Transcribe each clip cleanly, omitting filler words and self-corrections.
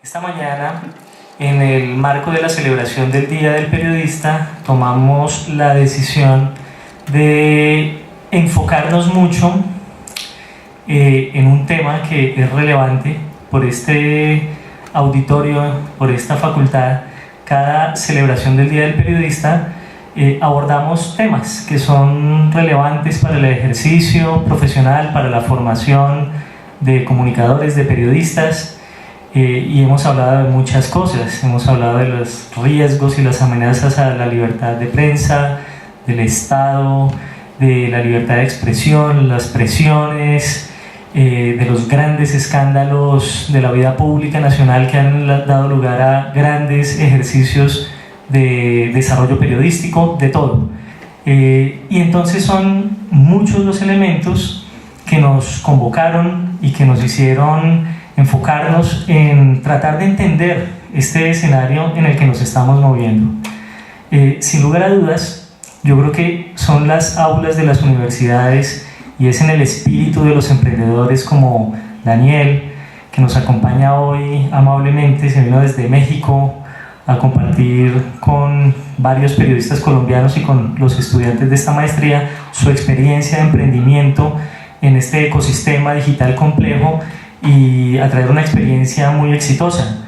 Esta mañana, en el marco de la celebración del Día del Periodista, tomamos la decisión de enfocarnos mucho en un tema que es relevante por este auditorio, por esta facultad. Cada celebración del Día del Periodista abordamos temas que son relevantes para el ejercicio profesional, para la formación de comunicadores, de periodistas. Y hemos hablado de muchas cosas. Hemos hablado de los riesgos y las amenazas a la libertad de prensa, del Estado, de la libertad de expresión, las presiones, de los grandes escándalos de la vida pública nacional que han dado lugar a grandes ejercicios de desarrollo periodístico, de todo. Y entonces son muchos los elementos que nos convocaron y que nos hicieron enfocarnos en tratar de entender este escenario en el que nos estamos moviendo. Sin lugar a dudas, yo creo que son las aulas de las universidades y es en el espíritu de los emprendedores como Daniel, que nos acompaña hoy amablemente, se vino desde México a compartir con varios periodistas colombianos y con los estudiantes de esta maestría su experiencia de emprendimiento en este ecosistema digital complejo y a traer una experiencia muy exitosa.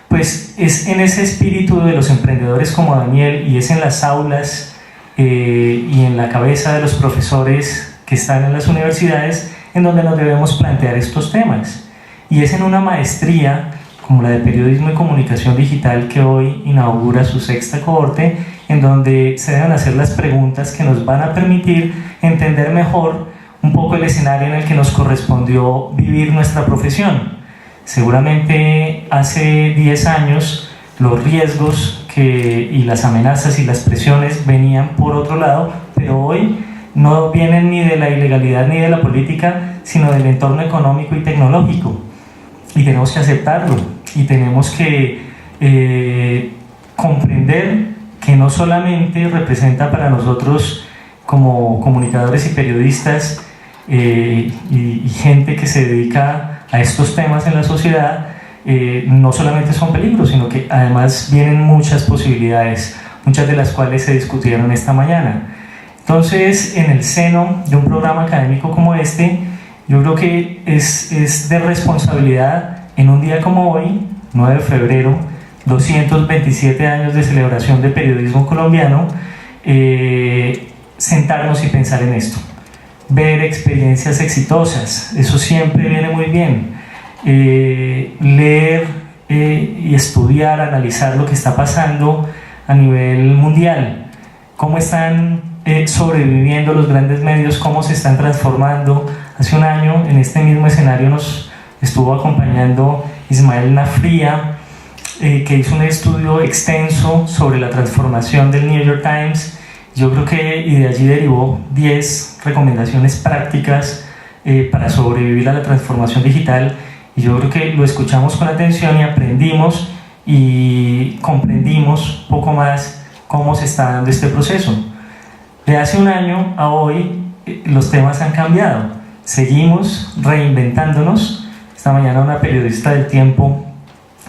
Pues es en ese espíritu de los emprendedores como Daniel y es en las aulas y en la cabeza de los profesores que están en las universidades en donde nos debemos plantear estos temas. Y es en una maestría como la de Periodismo y Comunicación Digital que hoy inaugura su sexta cohorte, en donde se deben hacer las preguntas que nos van a permitir entender mejor un poco el escenario en el que nos correspondió vivir nuestra profesión. Seguramente hace 10 años los riesgos y las amenazas y las presiones venían por otro lado, pero hoy no vienen ni de la ilegalidad ni de la política, sino del entorno económico y tecnológico. Y tenemos que aceptarlo y tenemos que comprender que no solamente representa para nosotros como comunicadores y periodistas y gente que se dedica a estos temas en la sociedad, no solamente son peligros, sino que además vienen muchas posibilidades, muchas de las cuales se discutieron esta mañana. Entonces, en el seno de un programa académico como este, yo creo que es de responsabilidad en un día como hoy, 9 de febrero, 227 años de celebración de periodismo colombiano, sentarnos y pensar en esto. Ver experiencias exitosas, eso siempre viene muy bien. Leer y estudiar, analizar lo que está pasando a nivel mundial, cómo están sobreviviendo los grandes medios, cómo se están transformando. Hace un año en este mismo escenario nos estuvo acompañando Ismael Nafría, que hizo un estudio extenso sobre la transformación del New York Times. Yo creo que y de allí derivó 10 recomendaciones prácticas para sobrevivir a la transformación digital, y yo creo que lo escuchamos con atención y aprendimos y comprendimos poco más cómo se está dando este proceso. De hace un año a hoy los temas han cambiado, seguimos reinventándonos. Esta mañana una periodista del Tiempo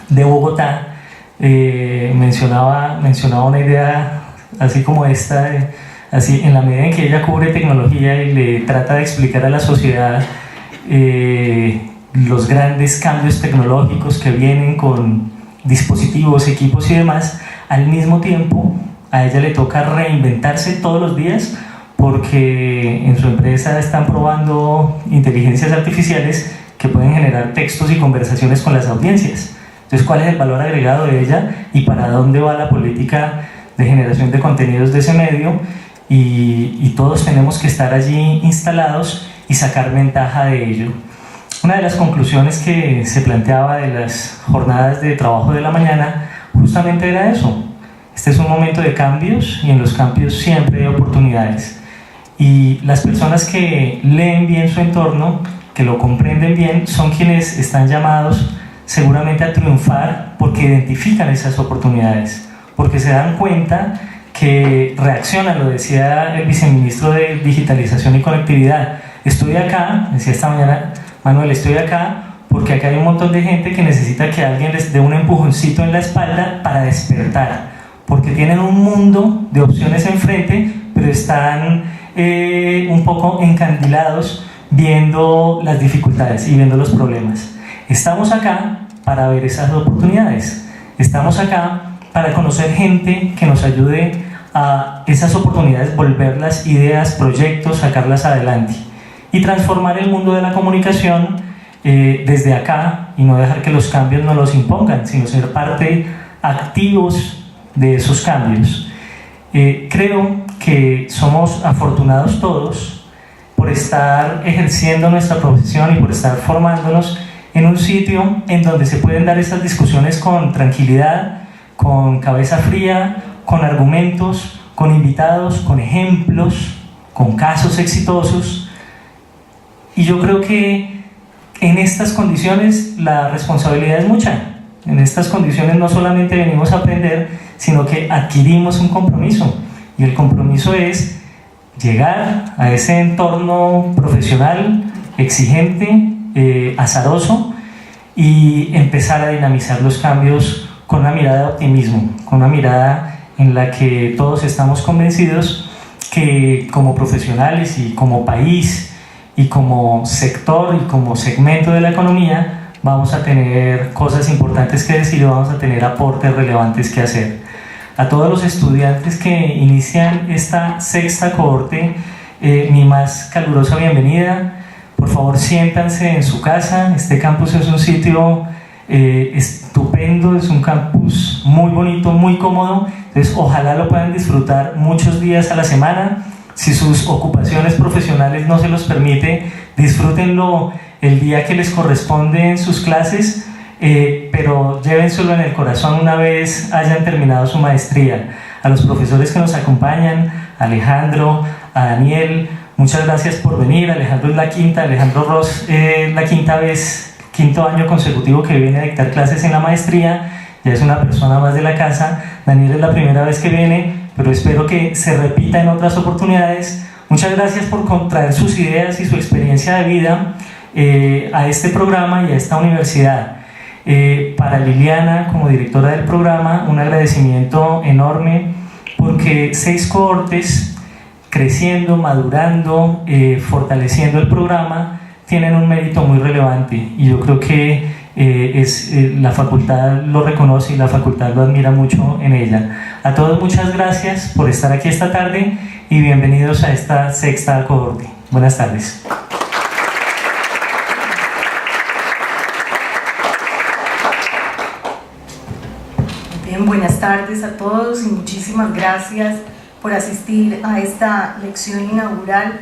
de Bogotá mencionaba una idea así como esta, así en la medida en que ella cubre tecnología y le trata de explicar a la sociedad los grandes cambios tecnológicos que vienen con dispositivos, equipos y demás, al mismo tiempo a ella le toca reinventarse todos los días porque en su empresa están probando inteligencias artificiales que pueden generar textos y conversaciones con las audiencias. Entonces, ¿cuál es el valor agregado de ella y para dónde va la política de generación de contenidos de ese medio? Y todos tenemos que estar allí instalados y sacar ventaja de ello. Una de las conclusiones que se planteaba de las jornadas de trabajo de la mañana justamente era eso. Este es un momento de cambios y en los cambios siempre hay oportunidades. Y las personas que leen bien su entorno, que lo comprenden bien, son quienes están llamados seguramente a triunfar porque identifican esas oportunidades, porque se dan cuenta que reaccionan. Lo decía el viceministro de Digitalización y Conectividad: estoy acá, decía esta mañana Manuel, estoy acá porque acá hay un montón de gente que necesita que alguien les dé un empujoncito en la espalda para despertar, porque tienen un mundo de opciones enfrente, pero están un poco encandilados viendo las dificultades y viendo los problemas. Estamos acá para ver esas oportunidades, estamos acá para conocer gente que nos ayude a esas oportunidades, volverlas ideas, proyectos, sacarlas adelante y transformar el mundo de la comunicación desde acá, y no dejar que los cambios nos los impongan, sino ser parte activos de esos cambios. Creo que somos afortunados todos por estar ejerciendo nuestra profesión y por estar formándonos en un sitio en donde se pueden dar estas discusiones con tranquilidad, con cabeza fría, con argumentos, con invitados, con ejemplos, con casos exitosos. Y yo creo que en estas condiciones la responsabilidad es mucha. En estas condiciones no solamente venimos a aprender, sino que adquirimos un compromiso. Y el compromiso es llegar a ese entorno profesional exigente, azaroso, y empezar a dinamizar los cambios con una mirada de optimismo, con una mirada en la que todos estamos convencidos que como profesionales y como país y como sector y como segmento de la economía vamos a tener cosas importantes que decir y vamos a tener aportes relevantes que hacer. A todos los estudiantes que inician esta sexta cohorte, mi más calurosa bienvenida. Por favor, siéntanse en su casa. Este campus es un sitio estupendo, es un campus muy bonito, muy cómodo. Entonces, ojalá lo puedan disfrutar muchos días a la semana. Si sus ocupaciones profesionales no se los permite, disfrútenlo el día que les corresponde en sus clases, pero llévenselo en el corazón una vez hayan terminado su maestría. A los profesores que nos acompañan, a Alejandro, a Daniel, muchas gracias por venir. Alejandro es la quinta, Alejandro Ross, la quinto año consecutivo que viene a dictar clases en la maestría, ya es una persona más de la casa. Daniel es la primera vez que viene, pero espero que se repita en otras oportunidades. Muchas gracias por traer sus ideas y su experiencia de vida a este programa y a esta universidad. Para Liliana, como directora del programa, un agradecimiento enorme, porque 6 cohortes creciendo, madurando, fortaleciendo el programa, tienen un mérito muy relevante, y yo creo que la facultad lo reconoce y la facultad lo admira mucho en ella. A todos, muchas gracias por estar aquí esta tarde y bienvenidos a esta sexta cohorte. Buenas tardes. Bien, buenas tardes a todos y muchísimas gracias por asistir a esta lección inaugural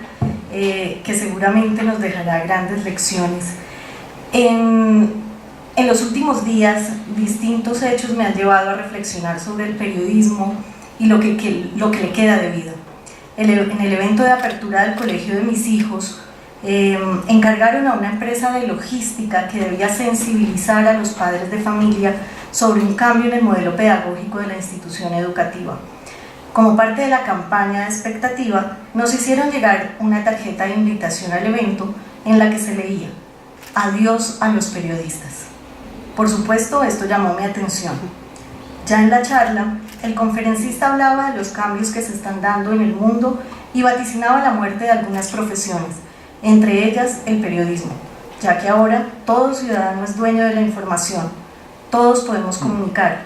que seguramente nos dejará grandes lecciones. En los últimos días, distintos hechos me han llevado a reflexionar sobre el periodismo y lo que le queda de vida. En el evento de apertura del colegio de mis hijos, encargaron a una empresa de logística que debía sensibilizar a los padres de familia sobre un cambio en el modelo pedagógico de la institución educativa. Como parte de la campaña de expectativa, nos hicieron llegar una tarjeta de invitación al evento en la que se leía: adiós a los periodistas. Por supuesto, esto llamó mi atención. Ya en la charla, el conferencista hablaba de los cambios que se están dando en el mundo y vaticinaba la muerte de algunas profesiones, entre ellas el periodismo, ya que ahora todo ciudadano es dueño de la información, todos podemos comunicar,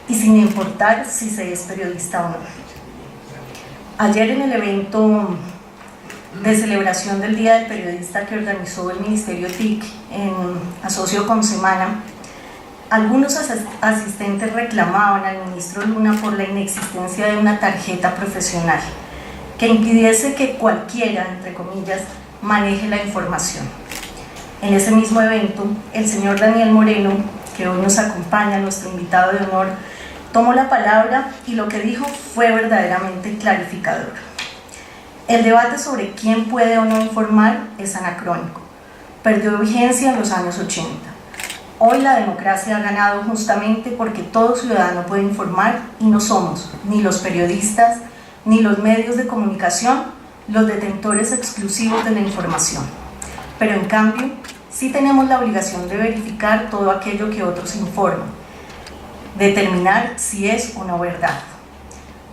y sin importar si se es periodista o no. Ayer, en el evento de celebración del Día del Periodista que organizó el Ministerio TIC en asocio con Semana, algunos asistentes reclamaban al ministro Luna por la inexistencia de una tarjeta profesional que impidiese que cualquiera, entre comillas, maneje la información. En ese mismo evento, el señor Daniel Moreno, que hoy nos acompaña, nuestro invitado de honor, tomó la palabra y lo que dijo fue verdaderamente clarificador. El debate sobre quién puede o no informar es anacrónico. Perdió vigencia en los años 80. Hoy la democracia ha ganado justamente porque todo ciudadano puede informar y no somos ni los periodistas ni los medios de comunicación los detentores exclusivos de la información. Pero en cambio, sí tenemos la obligación de verificar todo aquello que otros informan, determinar si es o no verdad.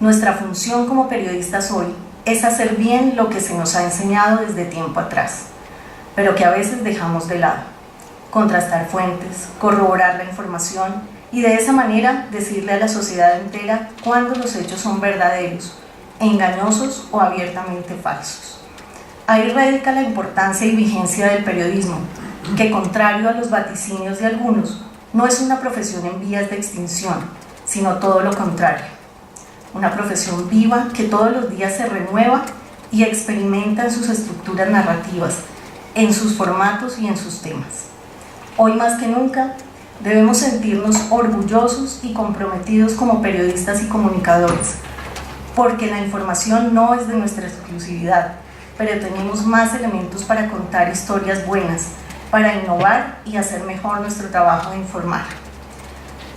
Nuestra función como periodistas hoy es hacer bien lo que se nos ha enseñado desde tiempo atrás, pero que a veces dejamos de lado: contrastar fuentes, corroborar la información y de esa manera decirle a la sociedad entera cuándo los hechos son verdaderos, engañosos o abiertamente falsos. Ahí radica la importancia y vigencia del periodismo, que, contrario a los vaticinios de algunos, no es una profesión en vías de extinción, sino todo lo contrario. Una profesión viva que todos los días se renueva y experimenta en sus estructuras narrativas, en sus formatos y en sus temas. Hoy más que nunca debemos sentirnos orgullosos y comprometidos como periodistas y comunicadores, porque la información no es de nuestra exclusividad, pero tenemos más elementos para contar historias buenas, para innovar y hacer mejor nuestro trabajo de informar.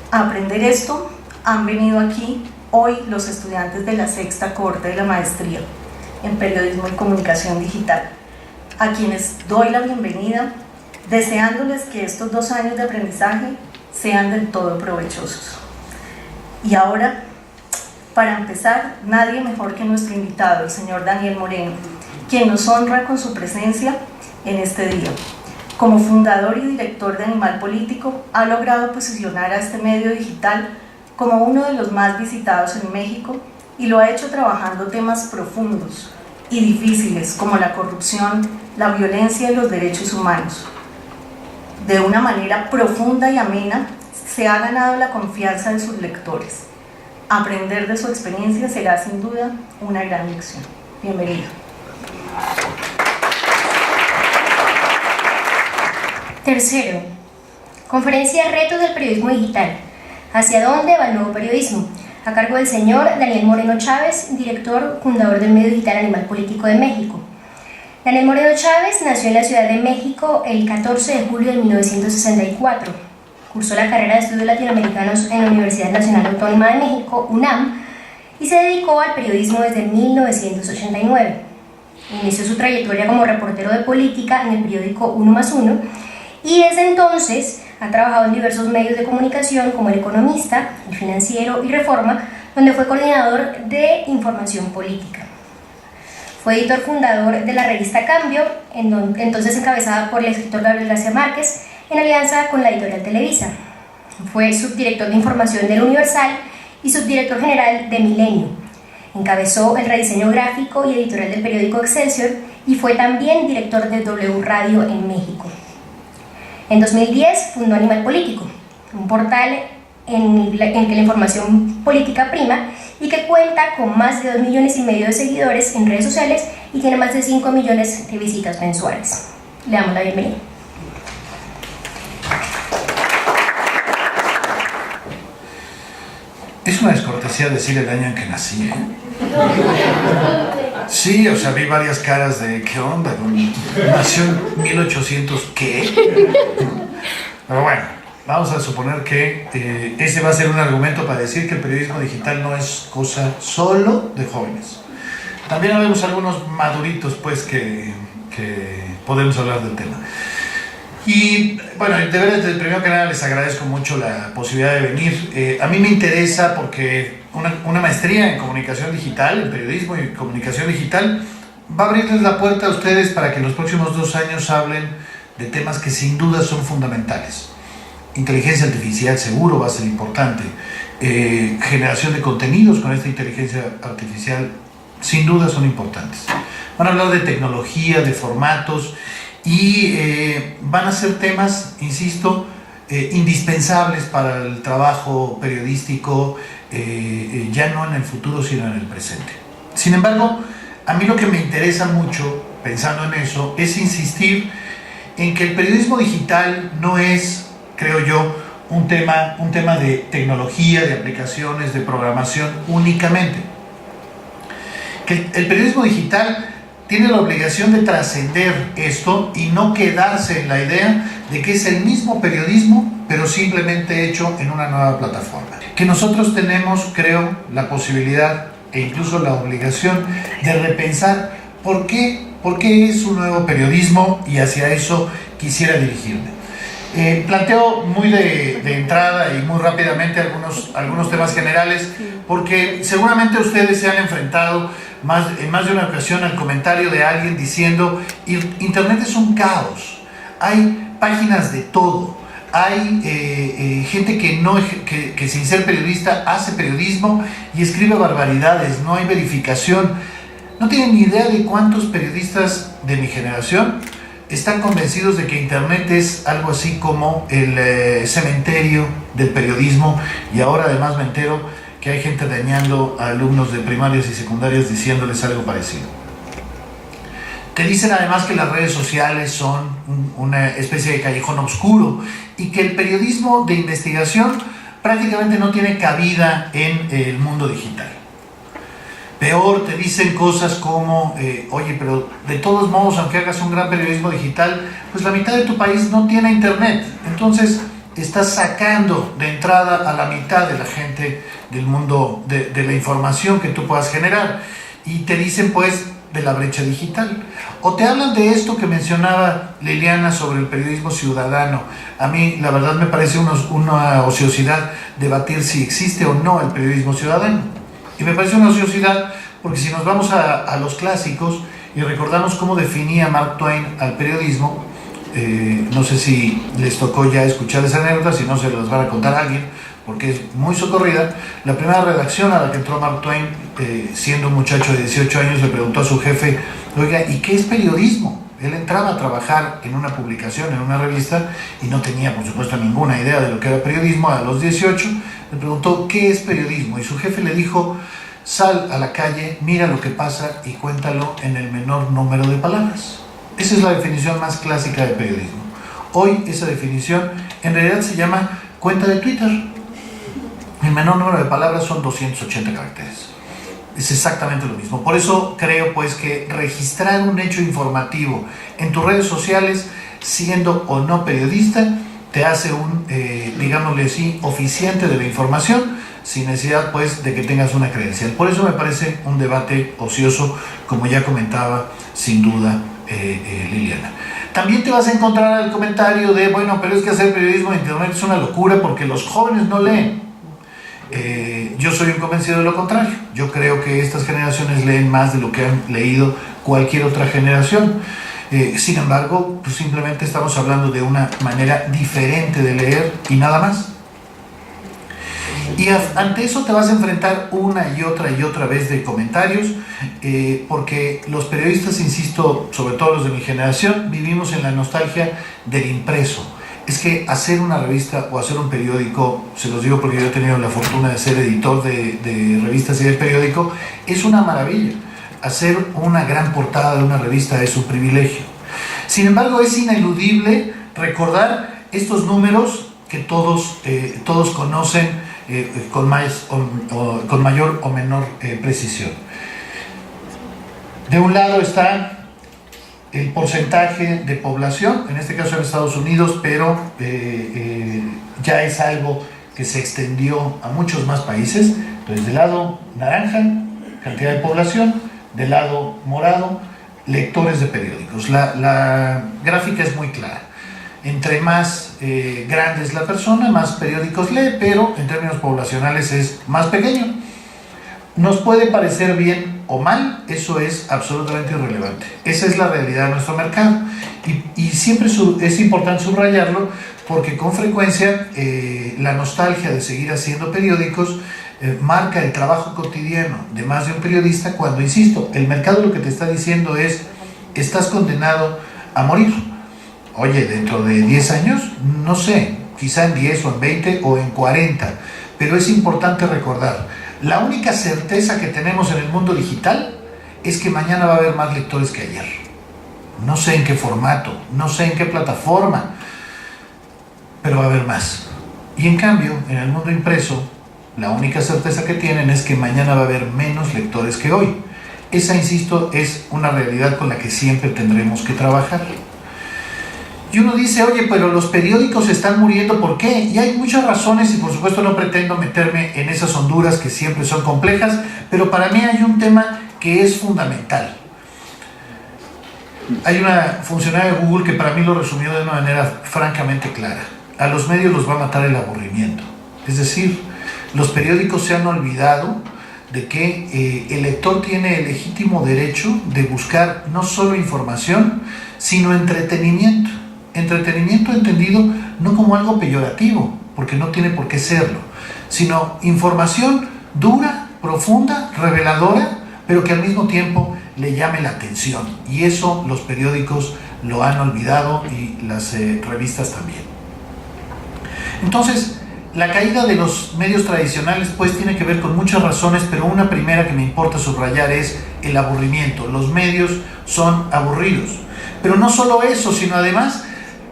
A aprender esto han venido aquí hoy los estudiantes de la sexta cohorte de la maestría en Periodismo y Comunicación Digital, a quienes doy la bienvenida, deseándoles que estos 2 años de aprendizaje sean del todo provechosos. Y ahora, para empezar, nadie mejor que nuestro invitado, el señor Daniel Moreno, quien nos honra con su presencia en este día. Como fundador y director de Animal Político, ha logrado posicionar a este medio digital como uno de los más visitados en México y lo ha hecho trabajando temas profundos y difíciles como la corrupción, la violencia y los derechos humanos. De una manera profunda y amena, se ha ganado la confianza de sus lectores. Aprender de su experiencia será sin duda una gran lección. Bienvenido. Tercero, conferencia Retos del Periodismo Digital. ¿Hacia dónde va el nuevo periodismo? A cargo del señor Daniel Moreno Chávez, director fundador del medio digital Animal Político de México. Daniel Moreno Chávez nació en la Ciudad de México el 14 de julio de 1964. Cursó la carrera de Estudios Latinoamericanos en la Universidad Nacional Autónoma de México, UNAM, y se dedicó al periodismo desde 1989. Inició su trayectoria como reportero de política en el periódico 1+1 y desde entonces ha trabajado en diversos medios de comunicación como El Economista, El Financiero y Reforma, donde fue coordinador de información política. Fue editor fundador de la revista Cambio, entonces encabezada por el escritor Gabriel García Márquez, en alianza con la editorial Televisa. Fue subdirector de información del Universal y subdirector general de Milenio. Encabezó el rediseño gráfico y editorial del periódico Excelsior y fue también director de W Radio en México. En 2010 fundó Animal Político, un portal en que la información política prima y que cuenta con más de 2,5 millones de seguidores en redes sociales y tiene más de 5 millones de visitas mensuales. Le damos la bienvenida. Es una descortesía decir el año en que nací, ¿eh? Sí, o sea, vi varias caras de ¿qué onda? Nació en 1800, ¿qué? Pero bueno, vamos a suponer que ese va a ser un argumento para decir que el periodismo digital no es cosa solo de jóvenes. También habemos algunos maduritos, pues, que podemos hablar del tema. Y bueno, de verdad, primero que nada les agradezco mucho la posibilidad de venir. A mí me interesa porque una maestría en comunicación digital, en periodismo y comunicación digital, va a abrirles la puerta a ustedes para que en los próximos 2 años hablen de temas que sin duda son fundamentales. Inteligencia artificial seguro va a ser importante. Generación de contenidos con esta inteligencia artificial sin duda son importantes. Van a hablar de tecnología, de formatos y van a ser temas, insisto, indispensables para el trabajo periodístico, ya no en el futuro sino en el presente. Sin embargo, a mí lo que me interesa mucho, pensando en eso, es insistir en que el periodismo digital no es, creo yo, un tema de tecnología, de aplicaciones, de programación únicamente. Que el periodismo digital tiene la obligación de trascender esto y no quedarse en la idea de que es el mismo periodismo, pero simplemente hecho en una nueva plataforma. Que nosotros tenemos, creo, la posibilidad e incluso la obligación de repensar por qué es un nuevo periodismo y hacia eso quisiera dirigirme. Planteo muy de entrada y muy rápidamente algunos temas generales, porque seguramente ustedes se han enfrentado en más de una ocasión al comentario de alguien diciendo: Internet es un caos, hay páginas de todo, hay gente que sin ser periodista hace periodismo y escribe barbaridades, no hay verificación. No tienen ni idea de cuántos periodistas de mi generación están convencidos de que Internet es algo así como el cementerio del periodismo, y ahora además me entero que hay gente dañando a alumnos de primarias y secundarias diciéndoles algo parecido. Te dicen además que las redes sociales son una especie de callejón oscuro y que el periodismo de investigación prácticamente no tiene cabida en el mundo digital. Peor, te dicen cosas como, oye, pero de todos modos, aunque hagas un gran periodismo digital, pues la mitad de tu país no tiene internet. Entonces, estás sacando de entrada a la mitad de la gente del mundo de la información que tú puedas generar. Y te dicen, pues, de la brecha digital. O te hablan de esto que mencionaba Liliana sobre el periodismo ciudadano. A mí, la verdad, me parece una ociosidad debatir si existe o no el periodismo ciudadano. Y me parece una ociosidad porque si nos vamos a los clásicos y recordamos cómo definía Mark Twain al periodismo, no sé si les tocó ya escuchar esa anécdota, si no se las van a contar a alguien, porque es muy socorrida. La primera redacción a la que entró Mark Twain, siendo un muchacho de 18 años, le preguntó a su jefe: oiga, ¿y qué es periodismo? Él entraba a trabajar en una publicación, en una revista, y no tenía, por supuesto, ninguna idea de lo que era periodismo. A los 18 le preguntó: ¿qué es periodismo? Y su jefe le dijo: sal a la calle, mira lo que pasa y cuéntalo en el menor número de palabras. Esa es la definición más clásica de periodismo. Hoy esa definición en realidad se llama cuenta de Twitter. El menor número de palabras son 280 caracteres. Es exactamente lo mismo. Por eso creo pues que registrar un hecho informativo en tus redes sociales, siendo o no periodista, te hace un, digámosle así, oficiante de la información, sin necesidad pues de que tengas una credencial. Por eso me parece un debate ocioso, como ya comentaba sin duda Liliana. También te vas a encontrar el comentario de: bueno, pero es que hacer periodismo en internet es una locura porque los jóvenes no leen. Yo soy un convencido de lo contrario. Yo creo que estas generaciones leen más de lo que han leído cualquier otra generación. Sin embargo, pues simplemente estamos hablando de una manera diferente de leer y nada más. Y ante eso te vas a enfrentar una y otra vez de comentarios, porque los periodistas, insisto, sobre todo los de mi generación, vivimos en la nostalgia del impreso. Es que hacer una revista o hacer un periódico, se los digo porque yo he tenido la fortuna de ser editor de revistas y de periódico, es una maravilla. Hacer una gran portada de una revista es un privilegio. Sin embargo, es ineludible recordar estos números que todos conocen con mayor o menor precisión. De un lado está el porcentaje de población, en este caso en Estados Unidos, pero ya es algo que se extendió a muchos más países. Entonces, del lado naranja, cantidad de población; del lado morado, lectores de periódicos. La gráfica es muy clara. Entre más grande es la persona, más periódicos lee, pero en términos poblacionales es más pequeño. Nos puede parecer bien o mal, eso es absolutamente irrelevante. Esa es la realidad de nuestro mercado. Y siempre es importante subrayarlo, porque con frecuencia la nostalgia de seguir haciendo periódicos marca el trabajo cotidiano de más de un periodista, cuando, insisto, el mercado lo que te está diciendo es: estás condenado a morir. Oye, dentro de 10 años, no sé, quizá en 10 o en 20 o en 40, pero es importante recordar: la única certeza que tenemos en el mundo digital es que mañana va a haber más lectores que ayer. No sé en qué formato, no sé en qué plataforma, pero va a haber más. Y en cambio, en el mundo impreso, la única certeza que tienen es que mañana va a haber menos lectores que hoy. Esa, insisto, es una realidad con la que siempre tendremos que trabajar. Y uno dice: oye, pero los periódicos están muriendo, ¿por qué? Y hay muchas razones, y por supuesto no pretendo meterme en esas honduras que siempre son complejas, pero para mí hay un tema que es fundamental. Hay una funcionaria de Google que para mí lo resumió de una manera francamente clara. A los medios los va a matar el aburrimiento. Es decir, los periódicos se han olvidado de que el lector tiene el legítimo derecho de buscar no solo información, sino entretenimiento. Entretenimiento entendido no como algo peyorativo, porque no tiene por qué serlo, sino información dura, profunda, reveladora, pero que al mismo tiempo le llame la atención. Y eso los periódicos lo han olvidado y las revistas también. Entonces, la caída de los medios tradicionales pues tiene que ver con muchas razones, pero una primera que me importa subrayar es el aburrimiento. Los medios son aburridos. Pero no solo eso, sino además,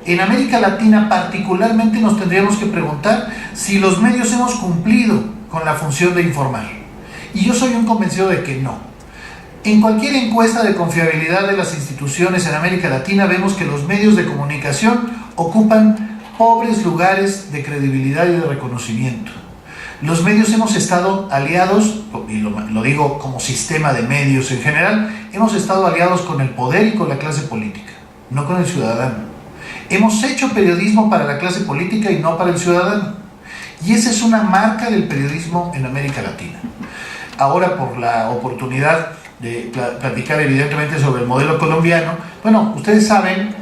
en América Latina particularmente nos tendríamos que preguntar si los medios hemos cumplido con la función de informar. Y yo soy un convencido de que no. En cualquier encuesta de confiabilidad de las instituciones en América Latina vemos que los medios de comunicación ocupan pobres lugares de credibilidad y de reconocimiento. Los medios hemos estado aliados, y lo digo como sistema de medios en general, hemos estado aliados con el poder y con la clase política, no con el ciudadano. Hemos hecho periodismo para la clase política y no para el ciudadano. Y esa es una marca del periodismo en América Latina. Ahora, por la oportunidad de platicar evidentemente sobre el modelo colombiano, bueno, ustedes saben,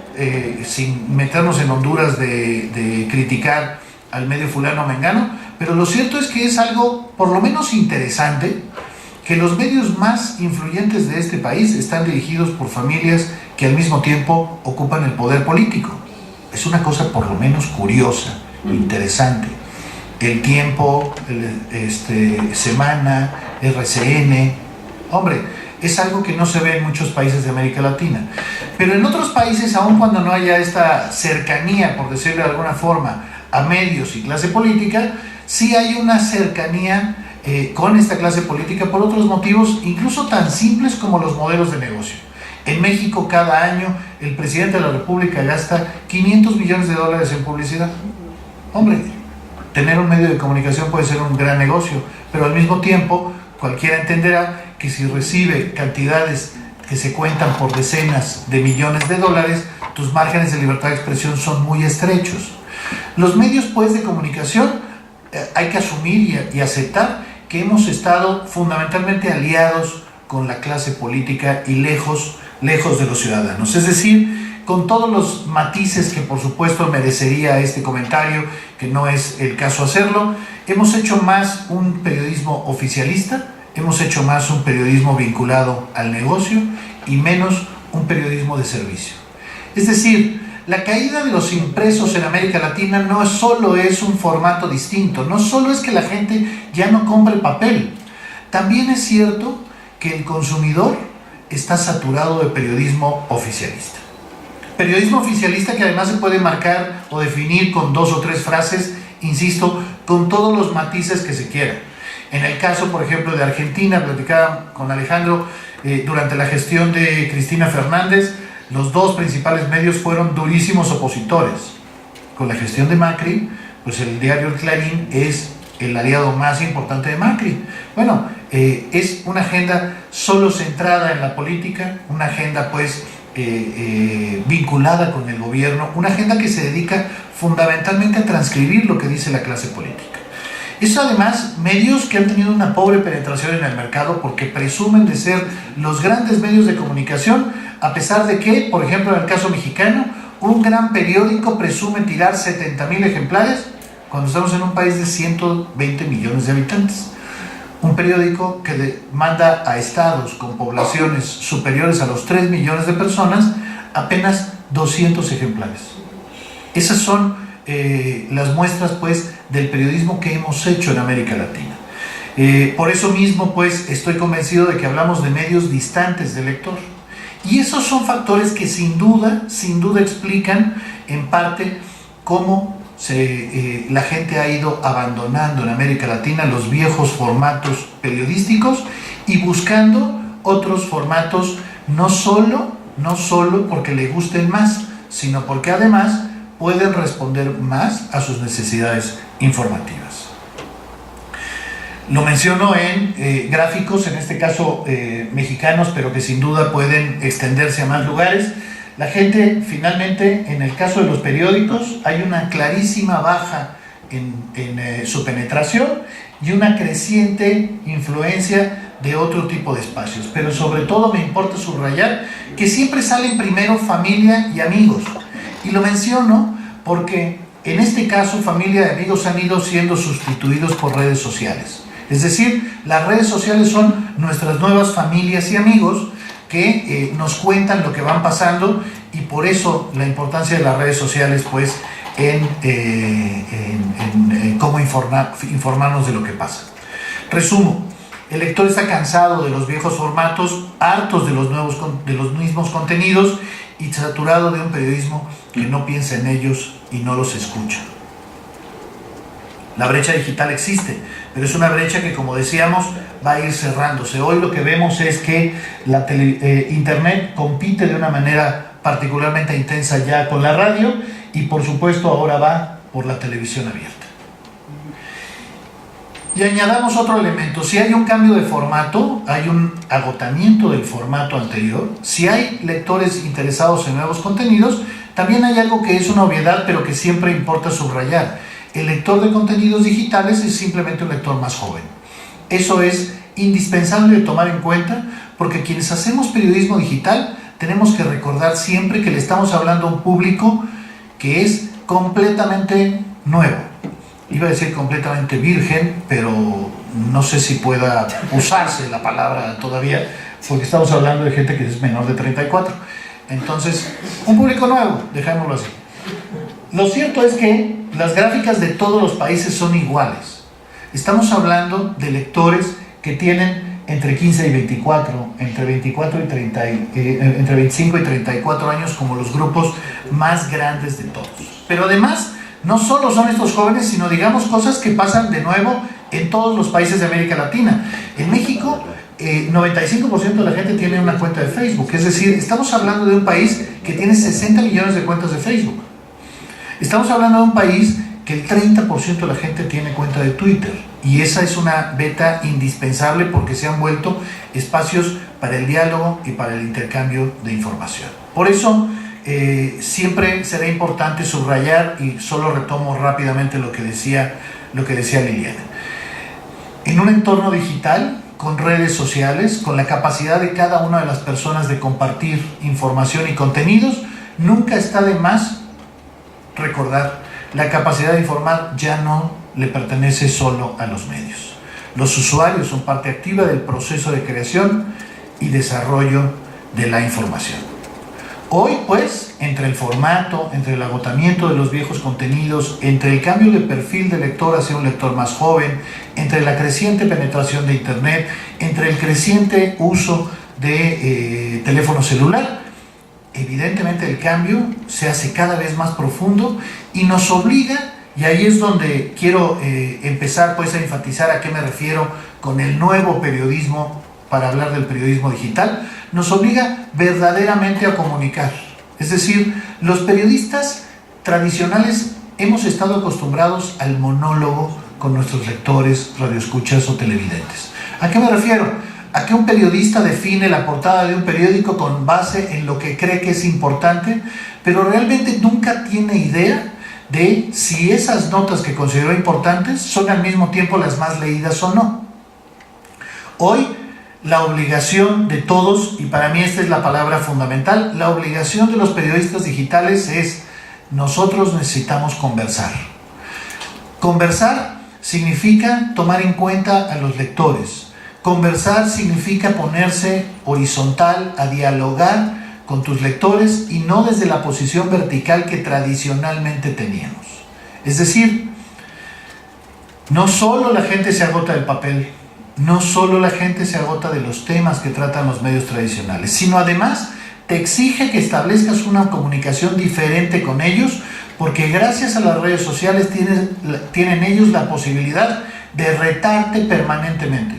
sin meternos en honduras de criticar al medio fulano o mengano, pero lo cierto es que es algo por lo menos interesante que los medios más influyentes de este país están dirigidos por familias que al mismo tiempo ocupan el poder político. Es una cosa por lo menos curiosa, interesante. El Tiempo, Semana, RCN, hombre, es algo que no se ve en muchos países de América Latina. Pero en otros países, aun cuando no haya esta cercanía, por decirlo de alguna forma, a medios y clase política, sí hay una cercanía con esta clase política por otros motivos, incluso tan simples como los modelos de negocio. En México, cada año, el presidente de la República gasta $500 millones en publicidad. Hombre, tener un medio de comunicación puede ser un gran negocio, pero al mismo tiempo, cualquiera entenderá que si recibe cantidades que se cuentan por decenas de millones de dólares, tus márgenes de libertad de expresión son muy estrechos. Los medios pues de comunicación hay que asumir y aceptar que hemos estado fundamentalmente aliados con la clase política y lejos de los ciudadanos. Es decir, con todos los matices que por supuesto merecería este comentario, que no es el caso hacerlo, hemos hecho más un periodismo oficialista, hemos hecho más un periodismo vinculado al negocio y menos un periodismo de servicio. Es decir, la caída de los impresos en América Latina no solo es un formato distinto, no solo es que la gente ya no compra el papel, también es cierto que el consumidor está saturado de periodismo oficialista. Periodismo oficialista que además se puede marcar o definir con 2 o 3 frases, insisto, con todos los matices que se quieran. En el caso, por ejemplo, de Argentina, platicaba con Alejandro, durante la gestión de Cristina Fernández, los 2 principales medios fueron durísimos opositores. Con la gestión de Macri, pues el diario El Clarín es el aliado más importante de Macri. Bueno, es una agenda solo centrada en la política, una agenda pues vinculada con el gobierno, una agenda que se dedica fundamentalmente a transcribir lo que dice la clase política. Es además medios que han tenido una pobre penetración en el mercado porque presumen de ser los grandes medios de comunicación, a pesar de que, por ejemplo, en el caso mexicano, un gran periódico presume tirar 70,000 ejemplares cuando estamos en un país de 120 millones de habitantes. Un periódico que manda a estados con poblaciones superiores a los 3 millones de personas apenas 200 ejemplares. Esas son las muestras pues del periodismo que hemos hecho en América Latina. Por eso mismo pues estoy convencido de que hablamos de medios distantes del lector, y esos son factores que sin duda explican en parte cómo la gente ha ido abandonando en América Latina los viejos formatos periodísticos y buscando otros formatos, no solo porque le gusten más, sino porque además pueden responder más a sus necesidades informativas. Lo menciono en gráficos, en este caso mexicanos, pero que sin duda pueden extenderse a más lugares. La gente, finalmente, en el caso de los periódicos, hay una clarísima baja en su penetración y una creciente influencia de otro tipo de espacios. Pero sobre todo me importa subrayar que siempre salen primero familia y amigos. Y lo menciono porque en este caso familia y amigos han ido siendo sustituidos por redes sociales. Es decir, las redes sociales son nuestras nuevas familias y amigos que nos cuentan lo que van pasando, y por eso la importancia de las redes sociales pues en cómo informarnos de lo que pasa. Resumo, el lector está cansado de los viejos formatos, hartos de los mismos contenidos y saturado de un periodismo que no piensa en ellos y no los escucha. La brecha digital existe, pero es una brecha que, como decíamos, va a ir cerrándose. Hoy lo que vemos es que Internet compite de una manera particularmente intensa ya con la radio, y por supuesto ahora va por la televisión abierta. Y añadamos otro elemento: si hay un cambio de formato, hay un agotamiento del formato anterior. Si hay lectores interesados en nuevos contenidos, también hay algo que es una obviedad, pero que siempre importa subrayar. El lector de contenidos digitales es simplemente un lector más joven. Eso es indispensable de tomar en cuenta, porque quienes hacemos periodismo digital tenemos que recordar siempre que le estamos hablando a un público que es completamente nuevo. Iba a decir completamente virgen, pero no sé si pueda usarse la palabra todavía, porque estamos hablando de gente que es menor de 34. Entonces, un público nuevo, dejémoslo así. Lo cierto es que las gráficas de todos los países son iguales. Estamos hablando de lectores que tienen entre 15 y 24, entre 25 y 34 años como los grupos más grandes de todos. Pero además, no solo son estos jóvenes, sino digamos cosas que pasan de nuevo en todos los países de América Latina. En México, 95% de la gente tiene una cuenta de Facebook. Es decir, estamos hablando de un país que tiene 60 millones de cuentas de Facebook. Estamos hablando de un país que el 30% de la gente tiene cuenta de Twitter, y esa es una beta indispensable porque se han vuelto espacios para el diálogo y para el intercambio de información. Por eso siempre será importante subrayar, y solo retomo rápidamente lo que decía Liliana. En un entorno digital, con redes sociales, con la capacidad de cada una de las personas de compartir información y contenidos, nunca está de más recordar: la capacidad de informar ya no le pertenece solo a los medios. Los usuarios son parte activa del proceso de creación y desarrollo de la información. Hoy, pues, entre el formato, entre el agotamiento de los viejos contenidos, entre el cambio de perfil de lector hacia un lector más joven, entre la creciente penetración de Internet, entre el creciente uso de teléfono celular, evidentemente el cambio se hace cada vez más profundo y nos obliga, y ahí es donde quiero empezar pues a enfatizar a qué me refiero con el nuevo periodismo para hablar del periodismo digital. Nos obliga verdaderamente a comunicar. Es decir, los periodistas tradicionales hemos estado acostumbrados al monólogo con nuestros lectores, radioescuchas o televidentes. ¿A qué me refiero? A que un periodista define la portada de un periódico con base en lo que cree que es importante, pero realmente nunca tiene idea de si esas notas que consideró importantes son al mismo tiempo las más leídas o no. Hoy, la obligación de todos, y para mí esta es la palabra fundamental, la obligación de los periodistas digitales es: nosotros necesitamos conversar. Conversar significa tomar en cuenta a los lectores. Conversar significa ponerse horizontal a dialogar con tus lectores y no desde la posición vertical que tradicionalmente teníamos. Es decir, no solo la gente se agota del papel, no solo la gente se agota de los temas que tratan los medios tradicionales, sino además te exige que establezcas una comunicación diferente con ellos, porque gracias a las redes sociales tienen ellos la posibilidad de retarte permanentemente.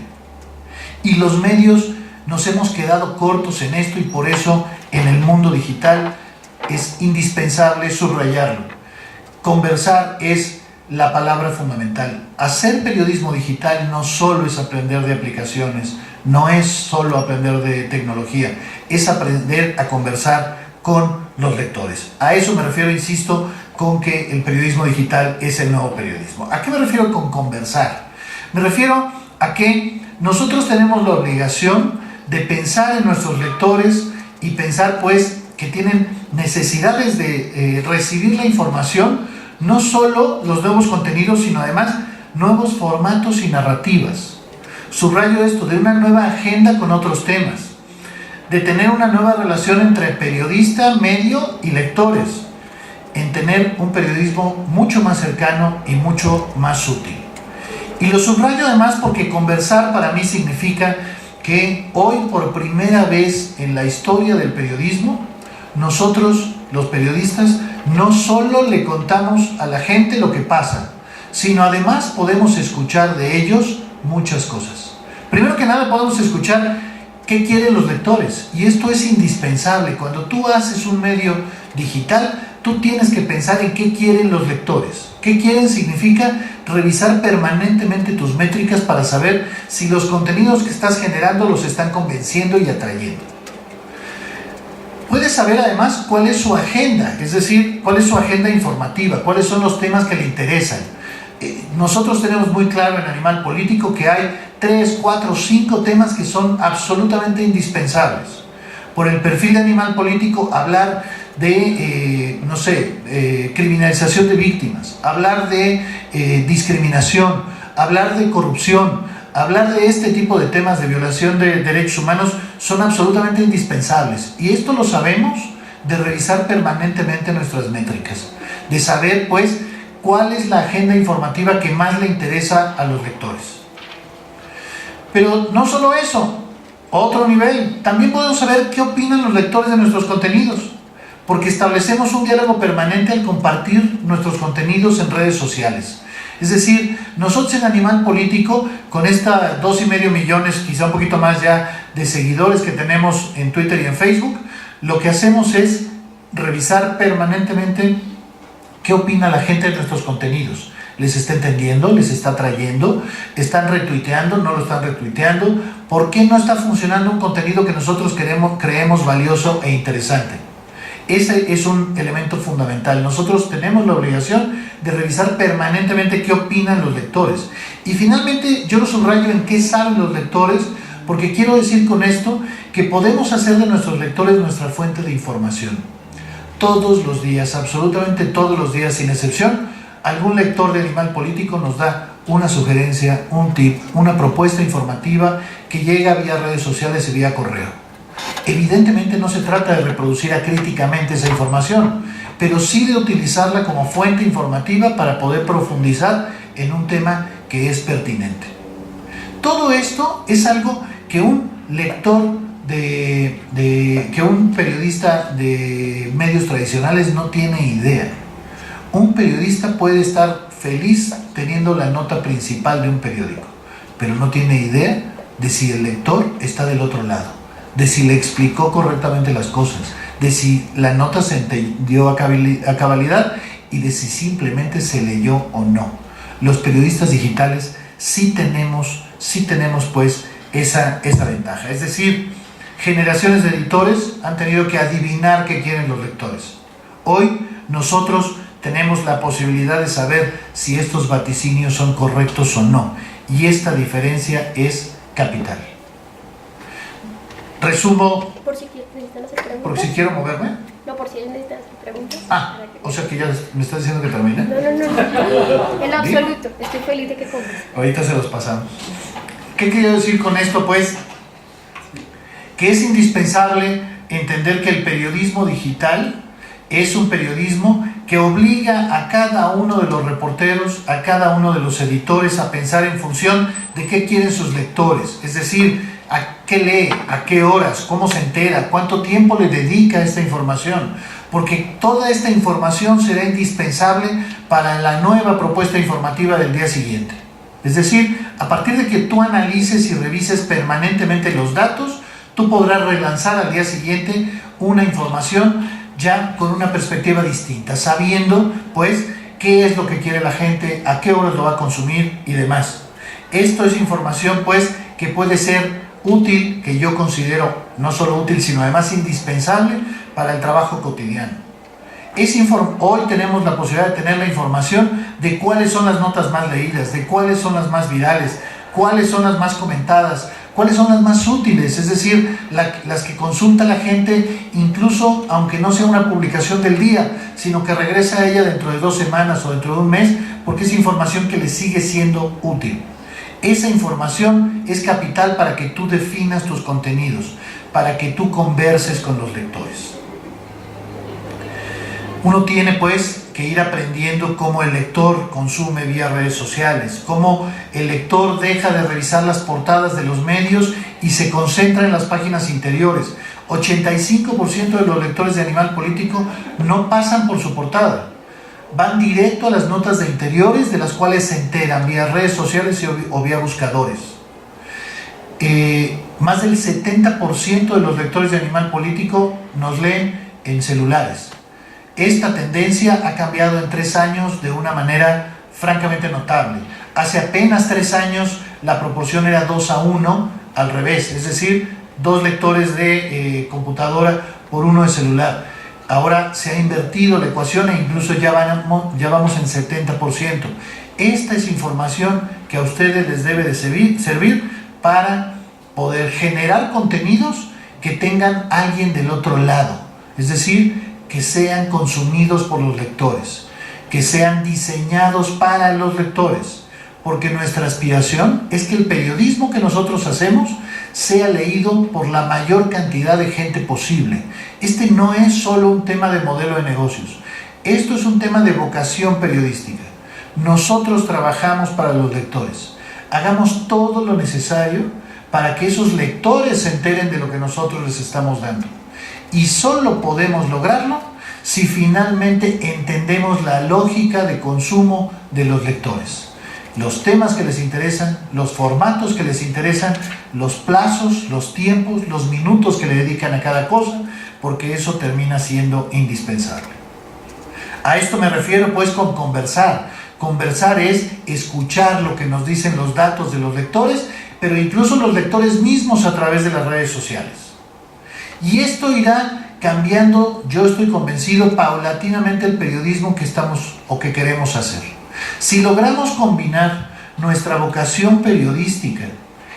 Y los medios nos hemos quedado cortos en esto, y por eso en el mundo digital es indispensable subrayarlo. Conversar es la palabra fundamental. Hacer periodismo digital no solo es aprender de aplicaciones, no es solo aprender de tecnología, es aprender a conversar con los lectores. A eso me refiero, insisto, con que el periodismo digital es el nuevo periodismo. ¿A qué me refiero con conversar? Me refiero a que nosotros tenemos la obligación de pensar en nuestros lectores y pensar pues que tienen necesidades de recibir la información, no solo los nuevos contenidos, sino además nuevos formatos y narrativas. Subrayo esto, de una nueva agenda con otros temas, de tener una nueva relación entre periodista, medio y lectores, en tener un periodismo mucho más cercano y mucho más útil. Y lo subrayo además porque conversar para mí significa que hoy por primera vez en la historia del periodismo, nosotros, los periodistas, no solo le contamos a la gente lo que pasa, sino además podemos escuchar de ellos muchas cosas. Primero que nada podemos escuchar qué quieren los lectores, y esto es indispensable. Cuando tú haces un medio digital, tú tienes que pensar en qué quieren los lectores. ¿Qué quieren? Significa revisar permanentemente tus métricas para saber si los contenidos que estás generando los están convenciendo y atrayendo. Puedes saber además cuál es su agenda, es decir, cuál es su agenda informativa, cuáles son los temas que le interesan. Nosotros tenemos muy claro en Animal Político que hay 3, 4, 5 temas que son absolutamente indispensables. Por el perfil de Animal Político, hablar de, criminalización de víctimas, hablar de discriminación, hablar de corrupción, hablar de este tipo de temas de violación de derechos humanos son absolutamente indispensables. Y esto lo sabemos de revisar permanentemente nuestras métricas, de saber pues cuál es la agenda informativa que más le interesa a los lectores. Pero no solo eso, otro nivel, también podemos saber qué opinan los lectores de nuestros contenidos, porque establecemos un diálogo permanente al compartir nuestros contenidos en redes sociales. Es decir, nosotros en Animal Político, con esta 2,5 millones, quizá un poquito más ya, de seguidores que tenemos en Twitter y en Facebook, lo que hacemos es revisar permanentemente qué opina la gente de nuestros contenidos. ¿Les está entendiendo? ¿Les está trayendo? ¿Están retuiteando? ¿No lo están retuiteando? ¿Por qué no está funcionando un contenido que nosotros creemos valioso e interesante? Ese es un elemento fundamental. Nosotros tenemos la obligación de revisar permanentemente qué opinan los lectores. Y finalmente yo lo subrayo en qué saben los lectores, porque quiero decir con esto que podemos hacer de nuestros lectores nuestra fuente de información. Todos los días, absolutamente todos los días, sin excepción, algún lector de Animal Político nos da una sugerencia, un tip, una propuesta informativa que llega vía redes sociales y vía correo. Evidentemente no se trata de reproducir acríticamente esa información, pero sí de utilizarla como fuente informativa para poder profundizar en un tema que es pertinente. Todo esto es algo que un lector que un periodista de medios tradicionales no tiene idea. Un periodista puede estar feliz teniendo la nota principal de un periódico, pero no tiene idea de si el lector está del otro lado, de si le explicó correctamente las cosas, de si la nota se entendió a cabalidad y de si simplemente se leyó o no. Los periodistas digitales sí tenemos pues esa ventaja. Es decir, generaciones de editores han tenido que adivinar qué quieren los lectores. Hoy nosotros tenemos la posibilidad de saber si estos vaticinios son correctos o no, y esta diferencia es capital. Resumo. Por si necesitan hacer preguntas. ¿Por si quiero moverme? No, por si necesitan hacer preguntas. O sea que ya me estás diciendo que termine. No. En absoluto. Estoy feliz de que comas. Ahorita se los pasamos. ¿Qué quiero decir con esto? Pues que es indispensable entender que el periodismo digital es un periodismo que obliga a cada uno de los reporteros, a cada uno de los editores a pensar en función de qué quieren sus lectores. Es decir, a qué lee, a qué horas, cómo se entera, cuánto tiempo le dedica a esta información. Porque toda esta información será indispensable para la nueva propuesta informativa del día siguiente. Es decir, a partir de que tú analices y revises permanentemente los datos, tú podrás relanzar al día siguiente una información ya con una perspectiva distinta, sabiendo pues qué es lo que quiere la gente, a qué horas lo va a consumir y demás. Esto es información pues que puede ser útil, que yo considero no solo útil sino además indispensable para el trabajo cotidiano. Hoy tenemos la posibilidad de tener la información de cuáles son las notas más leídas, de cuáles son las más virales, cuáles son las más comentadas, cuáles son las más útiles, es decir, las que consulta la gente, incluso aunque no sea una publicación del día, sino que regresa a ella dentro de 2 semanas o dentro de un mes, porque es información que le sigue siendo útil. Esa información es capital para que tú definas tus contenidos, para que tú converses con los lectores. Uno tiene pues que ir aprendiendo cómo el lector consume vía redes sociales, cómo el lector deja de revisar las portadas de los medios y se concentra en las páginas interiores. 85% de los lectores de Animal Político no pasan por su portada, van directo a las notas de interiores, de las cuales se enteran vía redes sociales o vía buscadores. Más del 70% de los lectores de Animal Político nos leen en celulares. Esta tendencia ha cambiado en 3 años de una manera francamente notable. Hace apenas 3 años la proporción era 2-1, al revés, es decir, 2 lectores de computadora por 1 de celular. Ahora se ha invertido la ecuación e incluso ya vamos en 70%. Esta es información que a ustedes les debe de servir para poder generar contenidos que tengan alguien del otro lado, es decir, que sean consumidos por los lectores, que sean diseñados para los lectores, porque nuestra aspiración es que el periodismo que nosotros hacemos sea leído por la mayor cantidad de gente posible. Este no es solo un tema de modelo de negocios, esto es un tema de vocación periodística. Nosotros trabajamos para los lectores, hagamos todo lo necesario para que esos lectores se enteren de lo que nosotros les estamos dando. Y solo podemos lograrlo si finalmente entendemos la lógica de consumo de los lectores. Los temas que les interesan, los formatos que les interesan, los plazos, los tiempos, los minutos que le dedican a cada cosa, porque eso termina siendo indispensable. A esto me refiero pues con conversar. Conversar es escuchar lo que nos dicen los datos de los lectores, pero incluso los lectores mismos a través de las redes sociales. Y esto irá cambiando, yo estoy convencido, paulatinamente el periodismo que estamos o que queremos hacer. Si logramos combinar nuestra vocación periodística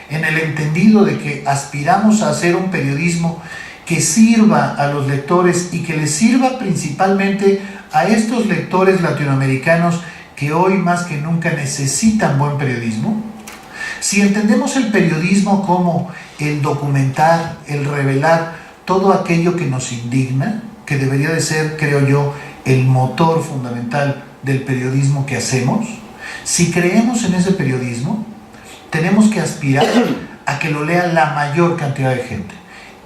en el entendido de que aspiramos a hacer un periodismo que sirva a los lectores y que les sirva principalmente a estos lectores latinoamericanos que hoy más que nunca necesitan buen periodismo, si entendemos el periodismo como el documentar, el revelar todo aquello que nos indigna, que debería de ser, creo yo, el motor fundamental del periodismo que hacemos, si creemos en ese periodismo, tenemos que aspirar a que lo lea la mayor cantidad de gente.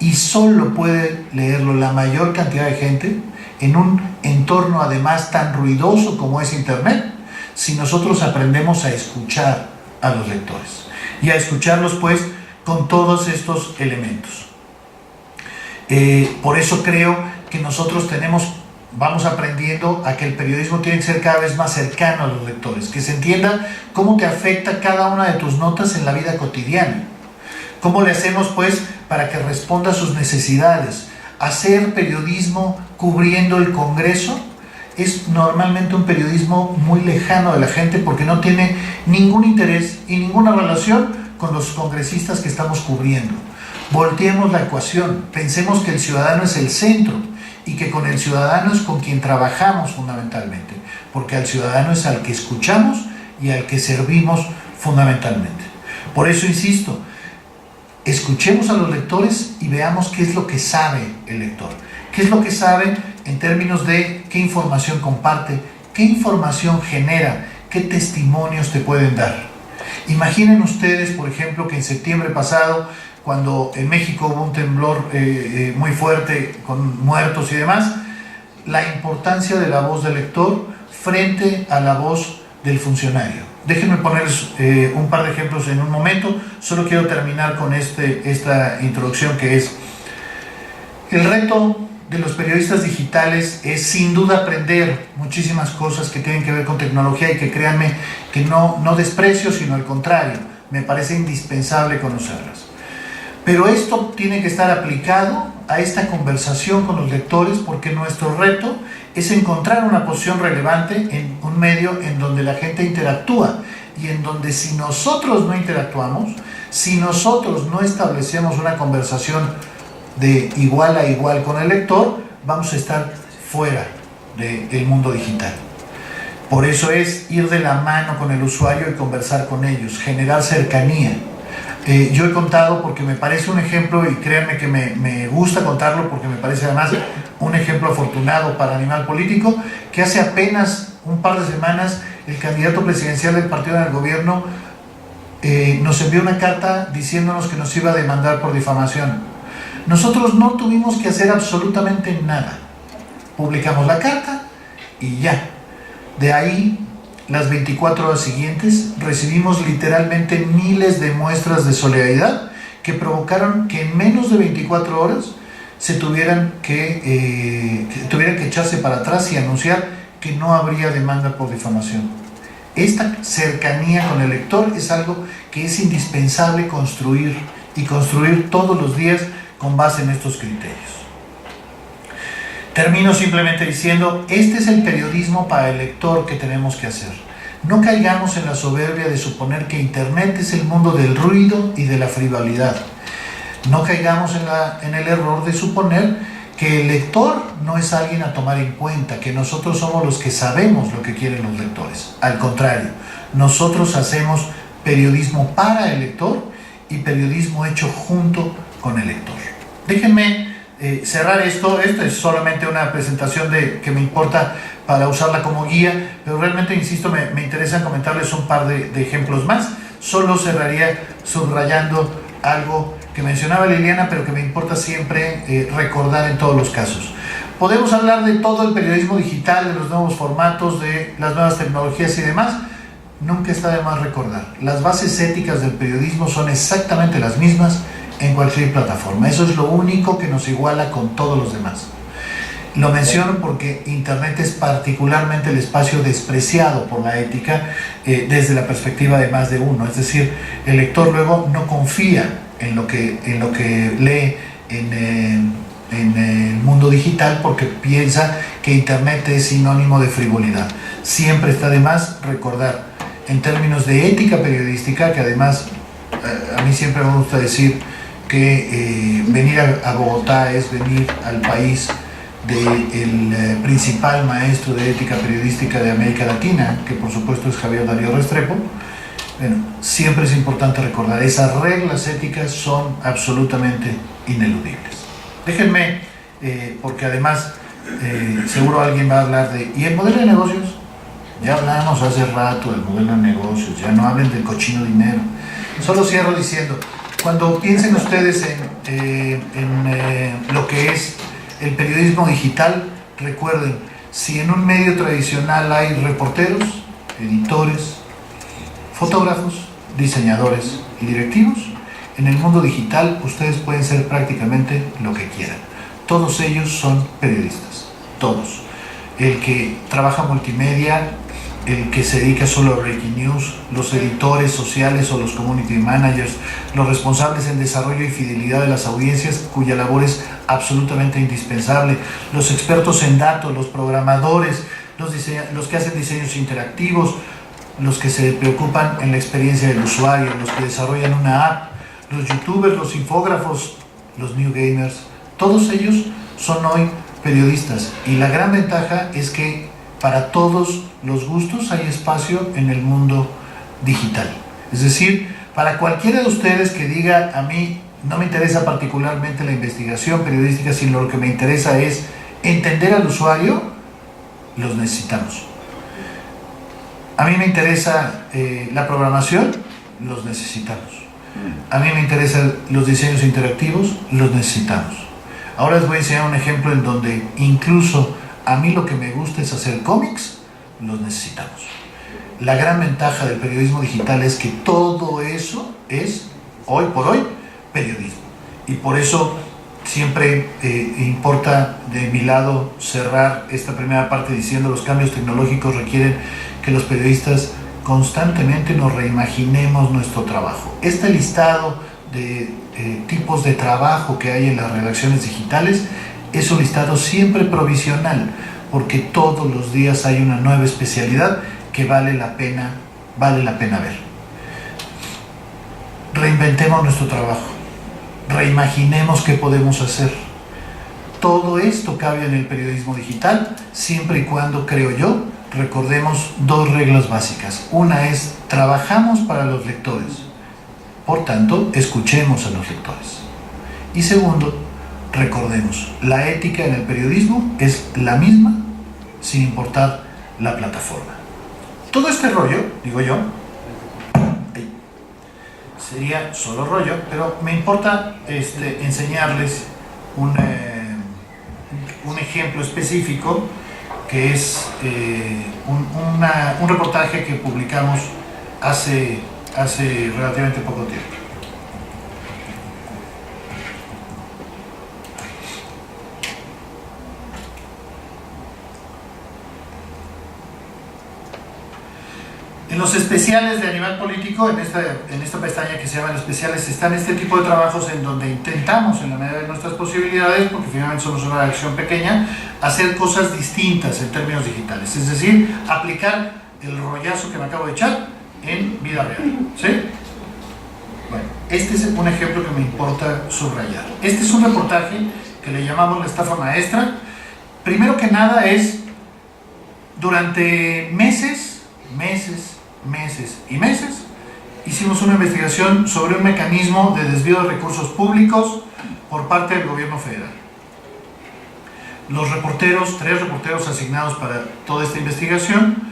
Y solo puede leerlo la mayor cantidad de gente en un entorno además tan ruidoso como es Internet, si nosotros aprendemos a escuchar a los lectores y a escucharlos pues con todos estos elementos. Por eso creo que nosotros vamos aprendiendo a que el periodismo tiene que ser cada vez más cercano a los lectores, que se entienda cómo te afecta cada una de tus notas en la vida cotidiana, cómo le hacemos pues para que responda a sus necesidades. Hacer periodismo cubriendo el Congreso es normalmente un periodismo muy lejano de la gente porque no tiene ningún interés y ninguna relación con los congresistas que estamos cubriendo. Volteemos la ecuación, pensemos que el ciudadano es el centro y que con el ciudadano es con quien trabajamos fundamentalmente, porque al ciudadano es al que escuchamos y al que servimos fundamentalmente. Por eso insisto, escuchemos a los lectores y veamos qué es lo que sabe el lector, qué es lo que sabe en términos de qué información comparte, qué información genera, qué testimonios te pueden dar. Imaginen ustedes, por ejemplo, que en septiembre pasado, cuando en México hubo un temblor muy fuerte con muertos y demás, la importancia de la voz del lector frente a la voz del funcionario. Déjenme ponerles un par de ejemplos en un momento, solo quiero terminar con esta introducción que es: el reto de los periodistas digitales es sin duda aprender muchísimas cosas que tienen que ver con tecnología y que créanme que no desprecio, sino al contrario, me parece indispensable conocerlas. Pero esto tiene que estar aplicado a esta conversación con los lectores, porque nuestro reto es encontrar una posición relevante en un medio en donde la gente interactúa y en donde si nosotros no interactuamos, si nosotros no establecemos una conversación de igual a igual con el lector, vamos a estar fuera del mundo digital. Por eso es ir de la mano con el usuario y conversar con ellos, generar cercanía. Yo he contado, porque me parece un ejemplo, y créanme que me gusta contarlo porque me parece además un ejemplo afortunado para Animal Político, que hace apenas un par de semanas el candidato presidencial del partido en el gobierno nos envió una carta diciéndonos que nos iba a demandar por difamación. Nosotros no tuvimos que hacer absolutamente nada. Publicamos la carta y ya. De ahí, las 24 horas siguientes, recibimos literalmente miles de muestras de solidaridad que provocaron que en menos de 24 horas se tuvieran que echarse para atrás y anunciar que no habría demanda por difamación. Esta cercanía con el lector es algo que es indispensable construir, y construir todos los días con base en estos criterios. Termino simplemente diciendo, este es el periodismo para el lector que tenemos que hacer. No caigamos en la soberbia de suponer que Internet es el mundo del ruido y de la frivolidad. No caigamos en el error de suponer que el lector no es alguien a tomar en cuenta, que nosotros somos los que sabemos lo que quieren los lectores. Al contrario, nosotros hacemos periodismo para el lector y periodismo hecho junto con el lector. Déjenme cerrar esto es solamente una presentación que me importa para usarla como guía, pero realmente, insisto, me interesa comentarles un par de ejemplos más. Solo cerraría subrayando algo que mencionaba Liliana, pero que me importa siempre recordar en todos los casos. Podemos hablar de todo el periodismo digital, de los nuevos formatos, de las nuevas tecnologías y demás. Nunca está de más recordar, las bases éticas del periodismo son exactamente las mismas en cualquier plataforma. Eso es lo único que nos iguala con todos los demás. Lo menciono porque Internet es particularmente el espacio despreciado por la ética desde la perspectiva de más de uno. Es decir, el lector luego no confía en lo que lee en el mundo digital porque piensa que Internet es sinónimo de frivolidad. Siempre está de más recordar, en términos de ética periodística, que además a mí siempre me gusta decir que venir a Bogotá es venir al país del principal maestro de ética periodística de América Latina, que por supuesto es Javier Darío Restrepo. Bueno, siempre es importante recordar, esas reglas éticas son absolutamente ineludibles. Déjenme, porque además seguro alguien va a hablar ¿y el modelo de negocios? Ya hablamos hace rato del modelo de negocios, ya no hablen del cochino dinero. Solo cierro diciendo, cuando piensen ustedes en lo que es el periodismo digital, recuerden, si en un medio tradicional hay reporteros, editores, fotógrafos, diseñadores y directivos, en el mundo digital ustedes pueden ser prácticamente lo que quieran. Todos ellos son periodistas, todos. El que trabaja multimedia, el que se dedica solo a breaking news, los editores sociales o los community managers, los responsables en desarrollo y fidelidad de las audiencias, cuya labor es absolutamente indispensable, los expertos en datos, los programadores, los que hacen diseños interactivos, los que se preocupan en la experiencia del usuario, los que desarrollan una app, los youtubers, los infógrafos, los new gamers, todos ellos son hoy periodistas, y la gran ventaja es que para todos los gustos hay espacio en el mundo digital. Es decir, para cualquiera de ustedes que diga, a mí no me interesa particularmente la investigación periodística, sino lo que me interesa es entender al usuario, los necesitamos. A mí me interesa la programación, los necesitamos. A mí me interesan los diseños interactivos, los necesitamos. Ahora les voy a enseñar un ejemplo en donde incluso a mí lo que me gusta es hacer cómics, los necesitamos. La gran ventaja del periodismo digital es que todo eso es, hoy por hoy, periodismo. Y por eso siempre importa de mi lado cerrar esta primera parte diciendo los cambios tecnológicos requieren que los periodistas constantemente nos reimaginemos nuestro trabajo. Este listado de tipos de trabajo que hay en las redacciones digitales es un listado siempre provisional, porque todos los días hay una nueva especialidad que vale la pena ver. Reinventemos nuestro trabajo, reimaginemos qué podemos hacer. Todo esto cabe en el periodismo digital, siempre y cuando, creo yo, recordemos dos reglas básicas. Una es, trabajamos para los lectores, por tanto, escuchemos a los lectores. Y segundo, recordemos, la ética en el periodismo es la misma, sin importar la plataforma. Todo este rollo, digo yo, sería solo rollo, pero me importa enseñarles un ejemplo específico que es un reportaje que publicamos hace relativamente poco tiempo. En los especiales de Animal Político, en esta pestaña que se llama especiales, están este tipo de trabajos en donde intentamos, en la medida de nuestras posibilidades, porque finalmente somos una redacción pequeña, hacer cosas distintas en términos digitales. Es decir, aplicar el rollazo que me acabo de echar en vida real. ¿Sí? Bueno, este es un ejemplo que me importa subrayar. Este es un reportaje que le llamamos la estafa maestra. Primero que nada es, durante meses, hicimos una investigación sobre un mecanismo de desvío de recursos públicos por parte del gobierno federal. Los reporteros, 3 reporteros asignados para toda esta investigación,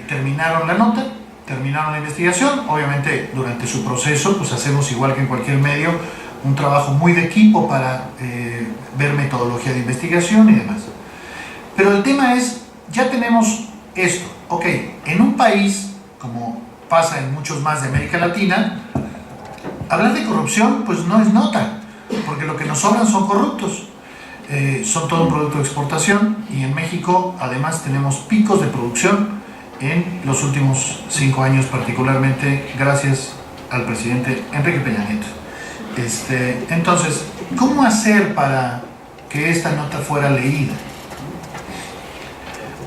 terminaron la nota, terminaron la investigación. Obviamente durante su proceso pues hacemos, igual que en cualquier medio, un trabajo muy de equipo para ver metodología de investigación y demás. Pero el tema es, ya tenemos esto. Ok, en un país, como pasa en muchos más de América Latina, hablar de corrupción pues no es nota, porque lo que nos sobran son corruptos. Son todo un producto de exportación, y en México además tenemos picos de producción en los últimos 5 años, particularmente gracias al presidente Enrique Peña Nieto. Entonces, ¿cómo hacer para que esta nota fuera leída?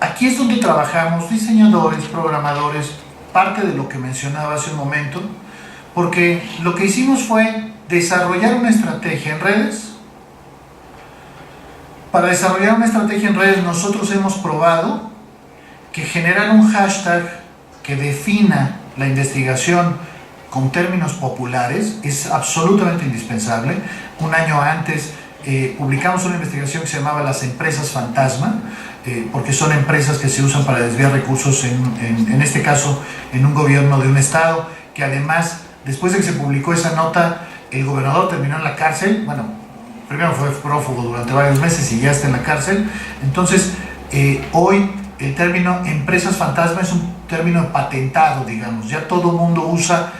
Aquí es donde trabajamos diseñadores, programadores, parte de lo que mencionaba hace un momento, porque lo que hicimos fue desarrollar una estrategia en redes. Para desarrollar una estrategia en redes nosotros hemos probado que generar un hashtag que defina la investigación con términos populares es absolutamente indispensable. Un año antes publicamos una investigación que se llamaba Las Empresas Fantasma, porque son empresas que se usan para desviar recursos, en este caso en un gobierno de un estado, que además, después de que se publicó esa nota, el gobernador terminó en la cárcel. Bueno, primero fue prófugo durante varios meses y ya está en la cárcel. Entonces, hoy el término empresas fantasma es un término patentado, digamos. Ya todo el mundo usa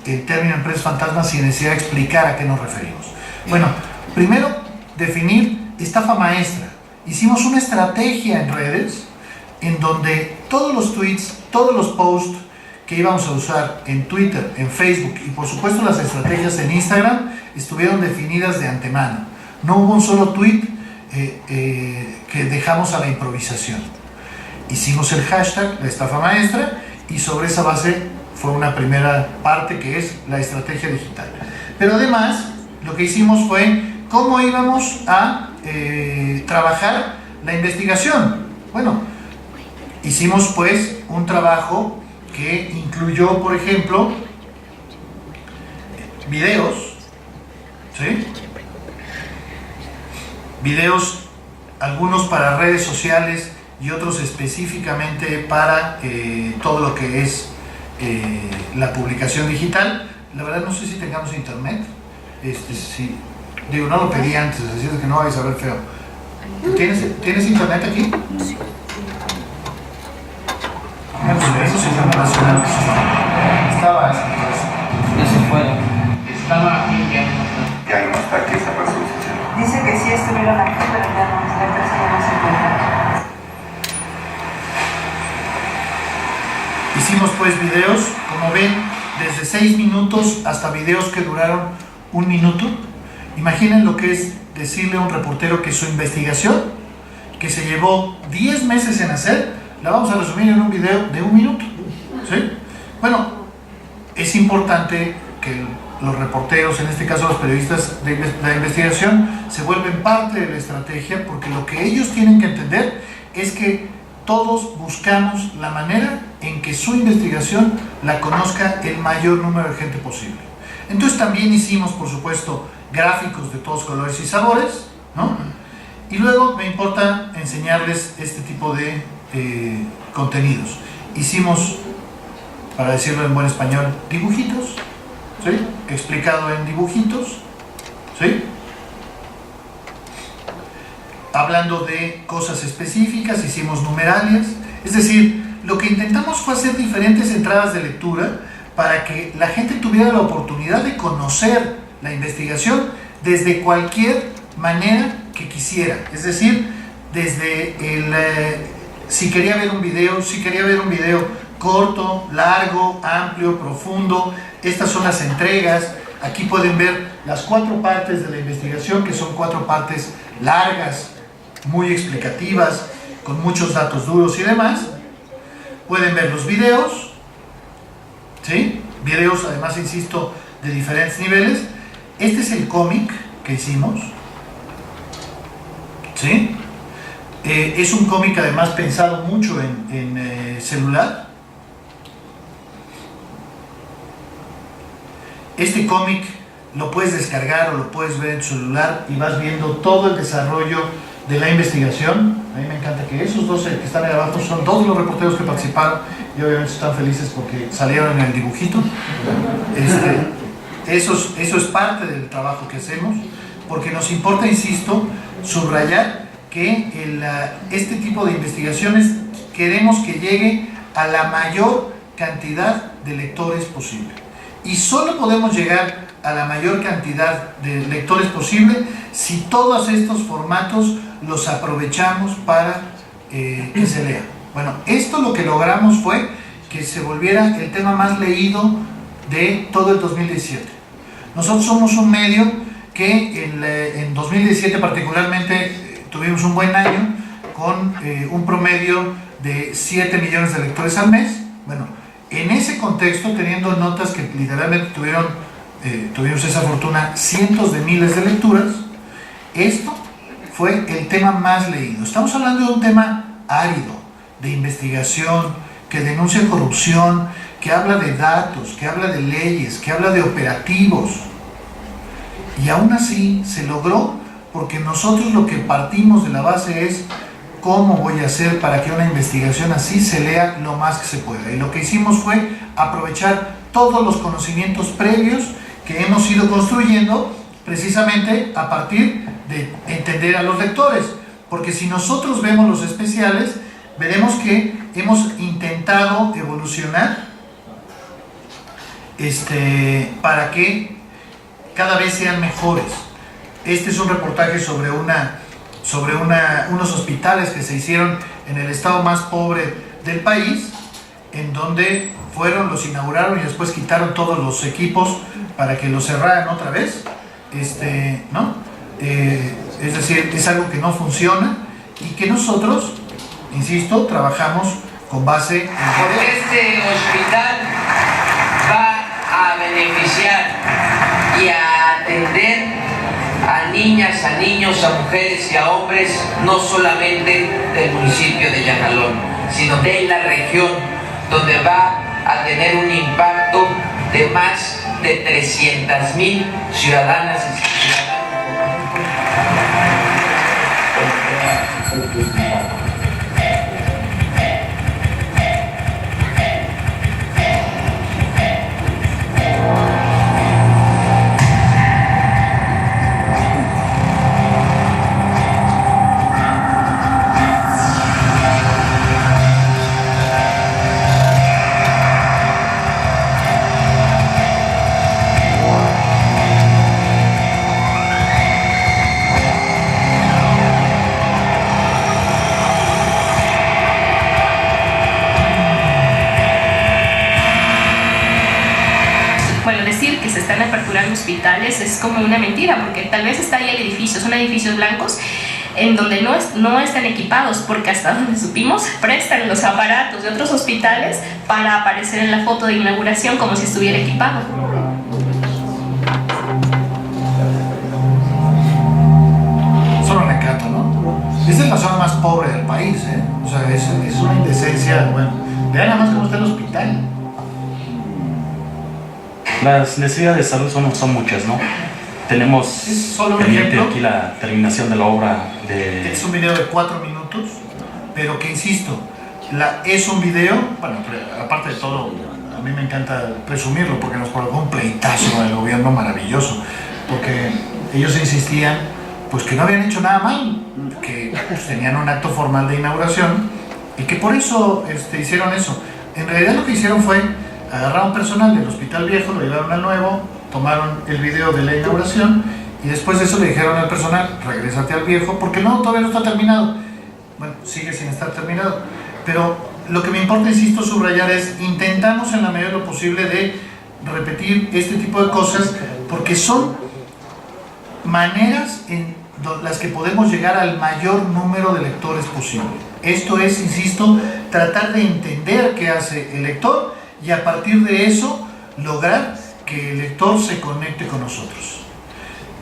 el término empresas fantasma sin necesidad de explicar a qué nos referimos. Bueno, primero, definir estafa maestra. Hicimos una estrategia en redes en donde todos los tweets, todos los posts que íbamos a usar en Twitter, en Facebook y por supuesto las estrategias en Instagram estuvieron definidas de antemano. No hubo un solo tweet que dejamos a la improvisación. Hicimos el hashtag, la estafa maestra, y sobre esa base fue una primera parte que es la estrategia digital. Pero además, lo que hicimos fue cómo íbamos a trabajar la investigación. Bueno, hicimos pues un trabajo que incluyó, por ejemplo, videos, ¿sí? Videos, algunos para redes sociales y otros específicamente para todo lo que es la publicación digital. La verdad no sé si tengamos internet. Sí. Digo, no lo pedí antes, así es que no vais a ver feo. ¿Tienes internet aquí? Sí. Eso se llama nacional. Estaba así. Ya se fueron. Estaba aquí, ya no está aquí esa resolución. Dice sí estuvieron aquí, pero ya no, la empresa ya no se encuentra. Hicimos pues videos, como ven, desde 6 minutos hasta videos que duraron 1 minuto. Imaginen lo que es decirle a un reportero que su investigación, que se llevó 10 meses en hacer, la vamos a resumir en un video de 1 minuto. ¿Sí? Bueno, es importante que los reporteros, en este caso los periodistas de la investigación, se vuelven parte de la estrategia, porque lo que ellos tienen que entender es que todos buscamos la manera en que su investigación la conozca el mayor número de gente posible. Entonces también hicimos, por supuesto, gráficos de todos colores y sabores, ¿no? Y luego me importa enseñarles este tipo de contenidos. Hicimos, para decirlo en buen español, dibujitos, ¿sí? Explicado en dibujitos, ¿sí? Hablando de cosas específicas, hicimos numeralias. Es decir, lo que intentamos fue hacer diferentes entradas de lectura para que la gente tuviera la oportunidad de conocer la investigación desde cualquier manera que quisiera. Es decir, desde si quería ver un video corto, largo, amplio, profundo. Estas son las entregas. Aquí pueden ver las 4 partes de la investigación, que son 4 partes largas, muy explicativas, con muchos datos duros y demás. Pueden ver los videos, ¿sí? Videos, además, insisto, de diferentes niveles. Este es el cómic que hicimos, ¿sí? Es un cómic, además, pensado mucho en celular. Este cómic lo puedes descargar o lo puedes ver en tu celular y vas viendo todo el desarrollo de la investigación. A mí me encanta que esos 12 que están ahí abajo son todos los reporteros que participaron y obviamente están felices porque salieron en el dibujito. Eso es parte del trabajo que hacemos, porque nos importa, insisto, subrayar que este tipo de investigaciones queremos que llegue a la mayor cantidad de lectores posible. Y solo podemos llegar a la mayor cantidad de lectores posible si todos estos formatos los aprovechamos para que se lea. Bueno, esto lo que logramos fue que se volviera el tema más leído de todo el 2017. Nosotros somos un medio que en 2017 particularmente tuvimos un buen año con un promedio de 7 millones de lectores al mes. Bueno, en ese contexto, teniendo notas que literalmente tuvimos esa fortuna, cientos de miles de lecturas, esto fue el tema más leído. Estamos hablando de un tema árido, de investigación, que denuncia corrupción, que habla de datos, que habla de leyes, que habla de operativos. Y aún así se logró, porque nosotros lo que partimos de la base es cómo voy a hacer para que una investigación así se lea lo más que se pueda. Y lo que hicimos fue aprovechar todos los conocimientos previos que hemos ido construyendo precisamente a partir de entender a los lectores. Porque si nosotros vemos los especiales, veremos que hemos intentado evolucionar para que cada vez sean mejores. Este es un reportaje sobre unos hospitales que se hicieron en el estado más pobre del país, en donde los inauguraron y después quitaron todos los equipos para que los cerraran otra vez, ¿no? Es decir, es algo que no funciona y que nosotros, insisto, trabajamos con base en... Porque este hospital va a beneficiar y a atender a niñas, a niños, a mujeres y a hombres, no solamente del municipio de Yajalón, sino de la región, donde va a tener un impacto de más de 300,000 ciudadanas y ciudadanos. hospitales es como una mentira, porque tal vez está ahí el edificio, son edificios blancos en donde no están equipados, porque hasta donde supimos prestan los aparatos de otros hospitales para aparecer en la foto de inauguración como si estuviera equipado. Solo un encanto, ¿no? Esta es la zona más pobre del país, ¿eh? O sea, es una indecencia. Bueno, vean nada más cómo está el hospital. Las necesidades de salud son muchas, ¿no? Tenemos solo un pendiente ejemplo. aquí la terminación de la obra de... Es un video de 4 minutos, pero que insisto, es un video, bueno, aparte de todo, a mí me encanta presumirlo porque nos provocó un pleitazo del gobierno maravilloso, porque ellos insistían pues que no habían hecho nada mal, que pues, tenían un acto formal de inauguración y que por eso hicieron eso. En realidad lo que hicieron fue agarraron personal del hospital viejo, lo llevaron al nuevo, tomaron el video de la inauguración y después de eso le dijeron al personal, regrésate al viejo, porque no, todavía no está terminado. Bueno, sigue sin estar terminado. Pero lo que me importa, insisto, subrayar es, intentamos en la medida de lo posible de repetir este tipo de cosas, porque son maneras en las que podemos llegar al mayor número de lectores posible. Esto es, insisto, tratar de entender qué hace el lector y a partir de eso lograr que el lector se conecte con nosotros.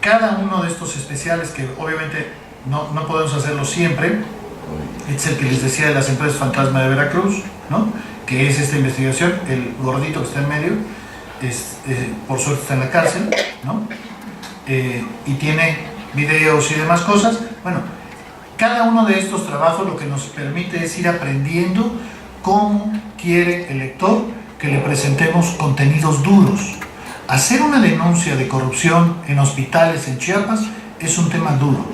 Cada uno de estos especiales, que obviamente no podemos hacerlo siempre, es el que les decía de las empresas fantasma de Veracruz, ¿no? Que es esta investigación, el gordito que está en medio, por suerte está en la cárcel, ¿no? Y tiene videos y demás cosas. Bueno, cada uno de estos trabajos lo que nos permite es ir aprendiendo cómo quiere el lector que le presentemos contenidos duros. Hacer una denuncia de corrupción en hospitales en Chiapas es un tema duro,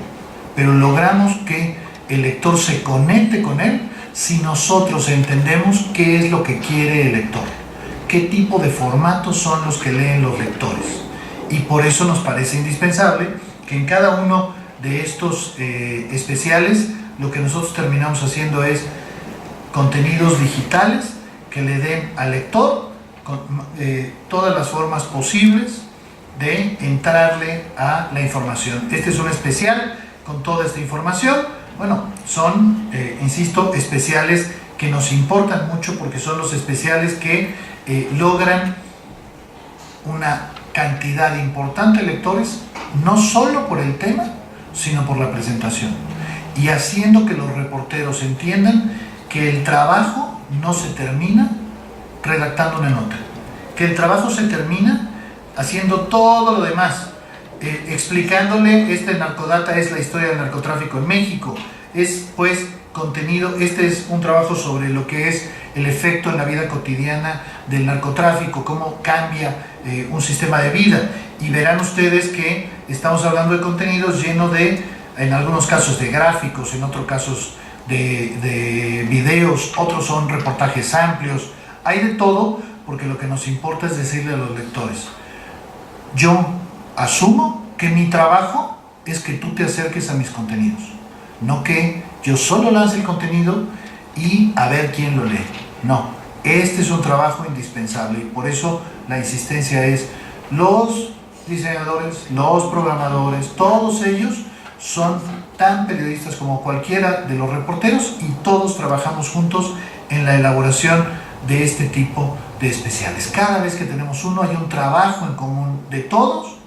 pero logramos que el lector se conecte con él si nosotros entendemos qué es lo que quiere el lector, qué tipo de formatos son los que leen los lectores. Y por eso nos parece indispensable que en cada uno de estos especiales lo que nosotros terminamos haciendo es contenidos digitales que le den al lector todas las formas posibles de entrarle a la información. Este es un especial con toda esta información. Bueno, son, insisto, especiales que nos importan mucho porque son los especiales que logran una cantidad importante de lectores, no solo por el tema, sino por la presentación, y haciendo que los reporteros entiendan que el trabajo no se termina redactando una nota, que el trabajo se termina haciendo todo lo demás, explicándole, Narcodata es la historia del narcotráfico en México, es pues contenido, es un trabajo sobre lo que es el efecto en la vida cotidiana del narcotráfico, cómo cambia un sistema de vida, y verán ustedes que estamos hablando de contenidos llenos de, en algunos casos de gráficos, en otros casos de videos, otros son reportajes amplios, hay de todo, porque lo que nos importa es decirle a los lectores, yo asumo que mi trabajo es que tú te acerques a mis contenidos, no que yo solo lance el contenido y a ver quién lo lee. No, este es un trabajo indispensable y por eso la insistencia es los diseñadores, los programadores, todos ellos son tan periodistas como cualquiera de los reporteros y todos trabajamos juntos en la elaboración de este tipo de especiales. Cada vez que tenemos uno hay un trabajo en común de todos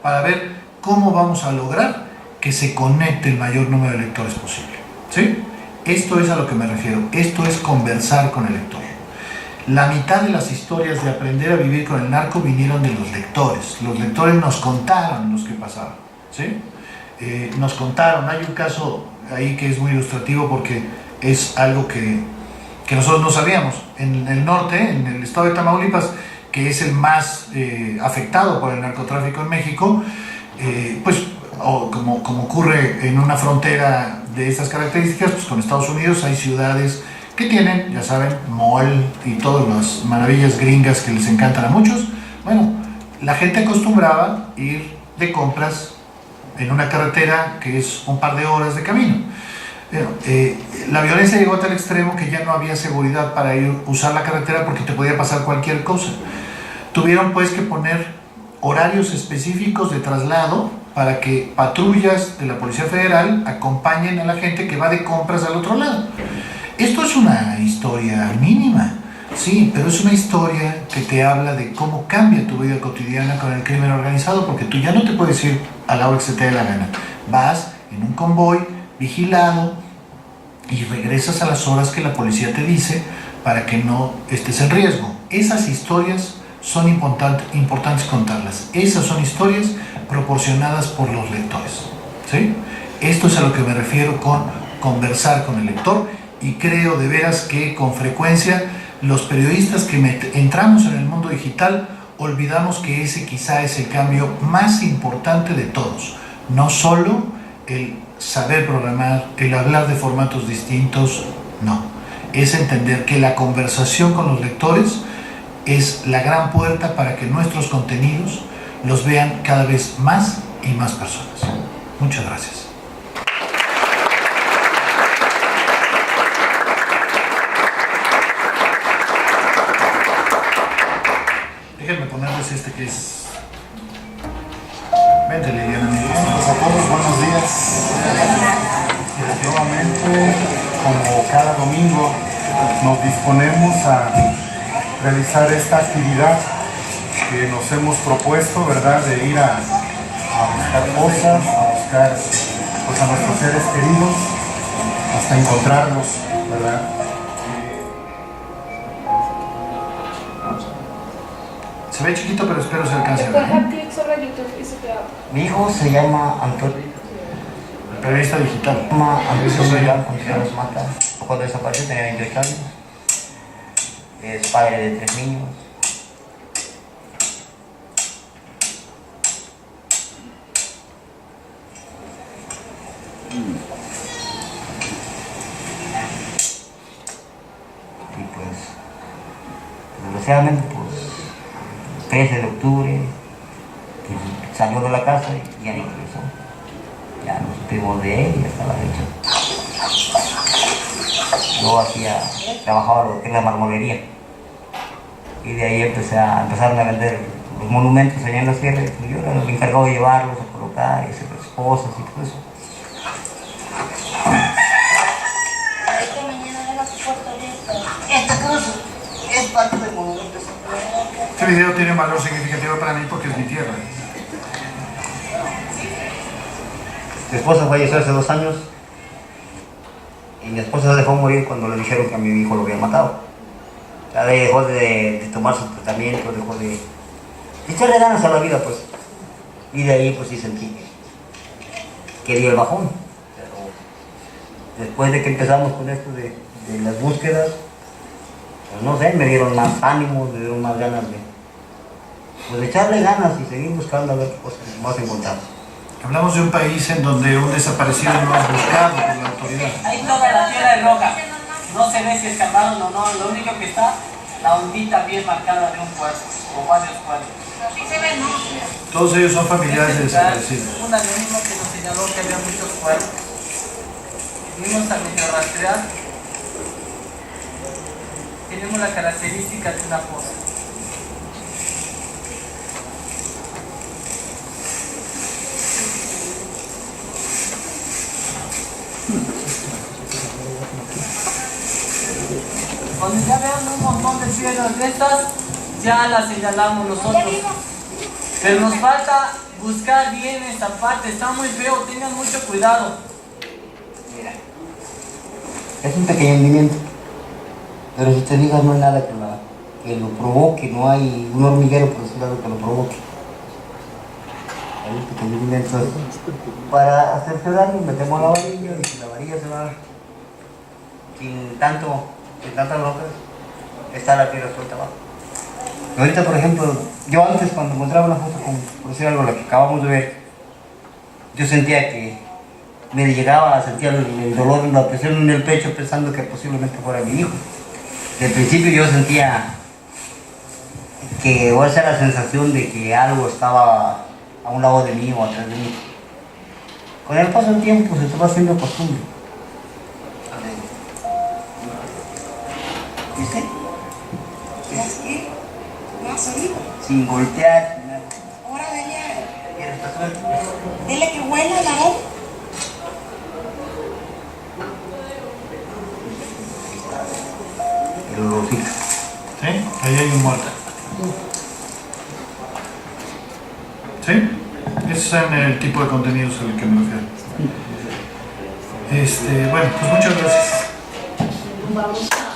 para ver cómo vamos a lograr que se conecte el mayor número de lectores posible. ¿Sí? Esto es a lo que me refiero, esto es conversar con el lector. La mitad de las historias de aprender a vivir con el narco vinieron de los lectores nos contaron los que pasaban, ¿sí? Nos contaron, hay un caso ahí que es muy ilustrativo porque es algo que nosotros no sabíamos. En el norte, en el estado de Tamaulipas, que es el más afectado por el narcotráfico en México, pues como ocurre en una frontera de estas características, pues con Estados Unidos hay ciudades que tienen, ya saben, mall y todas las maravillas gringas que les encantan a muchos. Bueno, la gente acostumbraba ir de compras en una carretera que es un par de horas de camino. La violencia llegó a tal extremo que ya no había seguridad para usar la carretera porque te podía pasar cualquier cosa. Tuvieron pues que poner horarios específicos de traslado para que patrullas de la Policía Federal acompañen a la gente que va de compras al otro lado. Esto es una historia mínima, sí, pero es una historia que te habla de cómo cambia tu vida cotidiana con el crimen organizado, porque tú ya no te puedes ir a la hora que se te dé la gana. Vas en un convoy vigilado y regresas a las horas que la policía te dice para que no estés en riesgo. Esas historias son importantes contarlas. Esas son historias proporcionadas por los lectores, ¿sí? Esto es a lo que me refiero con conversar con el lector, y creo de veras que con frecuencia los periodistas que entramos en el mundo digital olvidamos que ese quizá es el cambio más importante de todos. No solo el saber programar, el hablar de formatos distintos, no. Es entender que la conversación con los lectores es la gran puerta para que nuestros contenidos los vean cada vez más y más personas. Muchas gracias. Déjenme ponerles este que es... Vente, Liliana. Pues a todos, buenos días. Nuevamente, como cada domingo, nos disponemos a realizar esta actividad que nos hemos propuesto, ¿verdad? De ir a buscar cosas, a buscar pues, a nuestros seres queridos, hasta encontrarlos, ¿verdad? Se ve chiquito, pero espero se alcance a ver. Mi hijo se llama Antonio. El periodista digital. Se llama Antonio Iván Contreras Mata. Cuando desapareció tenía 28 años. Es padre de 3 niños. Y pues, desgraciadamente, pues, 13 de octubre, pues, salió de la casa y ya ni regresó. Ya nos supimos de él y hasta la fecha. Yo trabajaba lo que es la marmolería. Y de ahí empezaron a vender los monumentos allá en la sierra. Y yo era el encargado de llevarlos, a colocar y hacer las cosas y todo eso. Esta cruz es parte del monumento. Este video tiene un valor significativo para mí porque es mi tierra. Mi esposa falleció hace 2 años y mi esposa se dejó morir cuando le dijeron que a mi hijo lo había matado. Ya dejó de tomar su tratamiento, dejó de echarle ganas a la vida, pues. Y de ahí pues sí sentí que dio el bajón. Pero después de que empezamos con esto de las búsquedas, pues no sé, me dieron más ánimo, me dieron más ganas de echarle ganas y seguir buscando a ver qué cosas más encontramos. Hablamos de un país en donde un desaparecido no es buscado por la autoridad. Ahí toda la tierra es roja. No se ve si escarbaron o no. Lo único que está, la ondita bien marcada de un cuerpo o varios cuerpos. Todos ellos son familiares de desaparecidos. Un anónimo que nos señaló que había muchos cuerpos. Vimos a medio rastrear. Tenemos la característica de una fosa. Cuando ya vean un montón de piedras de estas, ya las señalamos nosotros. Pero nos falta buscar bien esta parte, está muy feo, tengan mucho cuidado. Mira, es un pequeño hundimiento, pero si te fijas no hay nada que lo provoque, no hay un hormiguero por ese lado que lo provoque. Hay un pequeño hundimiento. Para hacerse daño metemos la varilla y si la varilla se va sin tantas rocas, está la tierra suelta abajo. Y ahorita, por ejemplo, yo antes cuando encontraba una foto, como por decir algo, la que acabamos de ver, yo sentía que me llegaba, sentía el dolor, la presión en el pecho pensando que posiblemente fuera mi hijo. De principio yo sentía que esa era la sensación de que algo estaba a un lado de mí o atrás de mí. Con el paso del tiempo se te va haciendo costumbre. ¿Viste? ¿Es así? ¿No has oído? Sin voltear. Ahora bueno, Lared. El olorcito. ¿Sí? Ahí hay un muerto. ¿Sí? Ese es el tipo de contenidos al que me refiero. Bueno, pues muchas gracias. Vamos a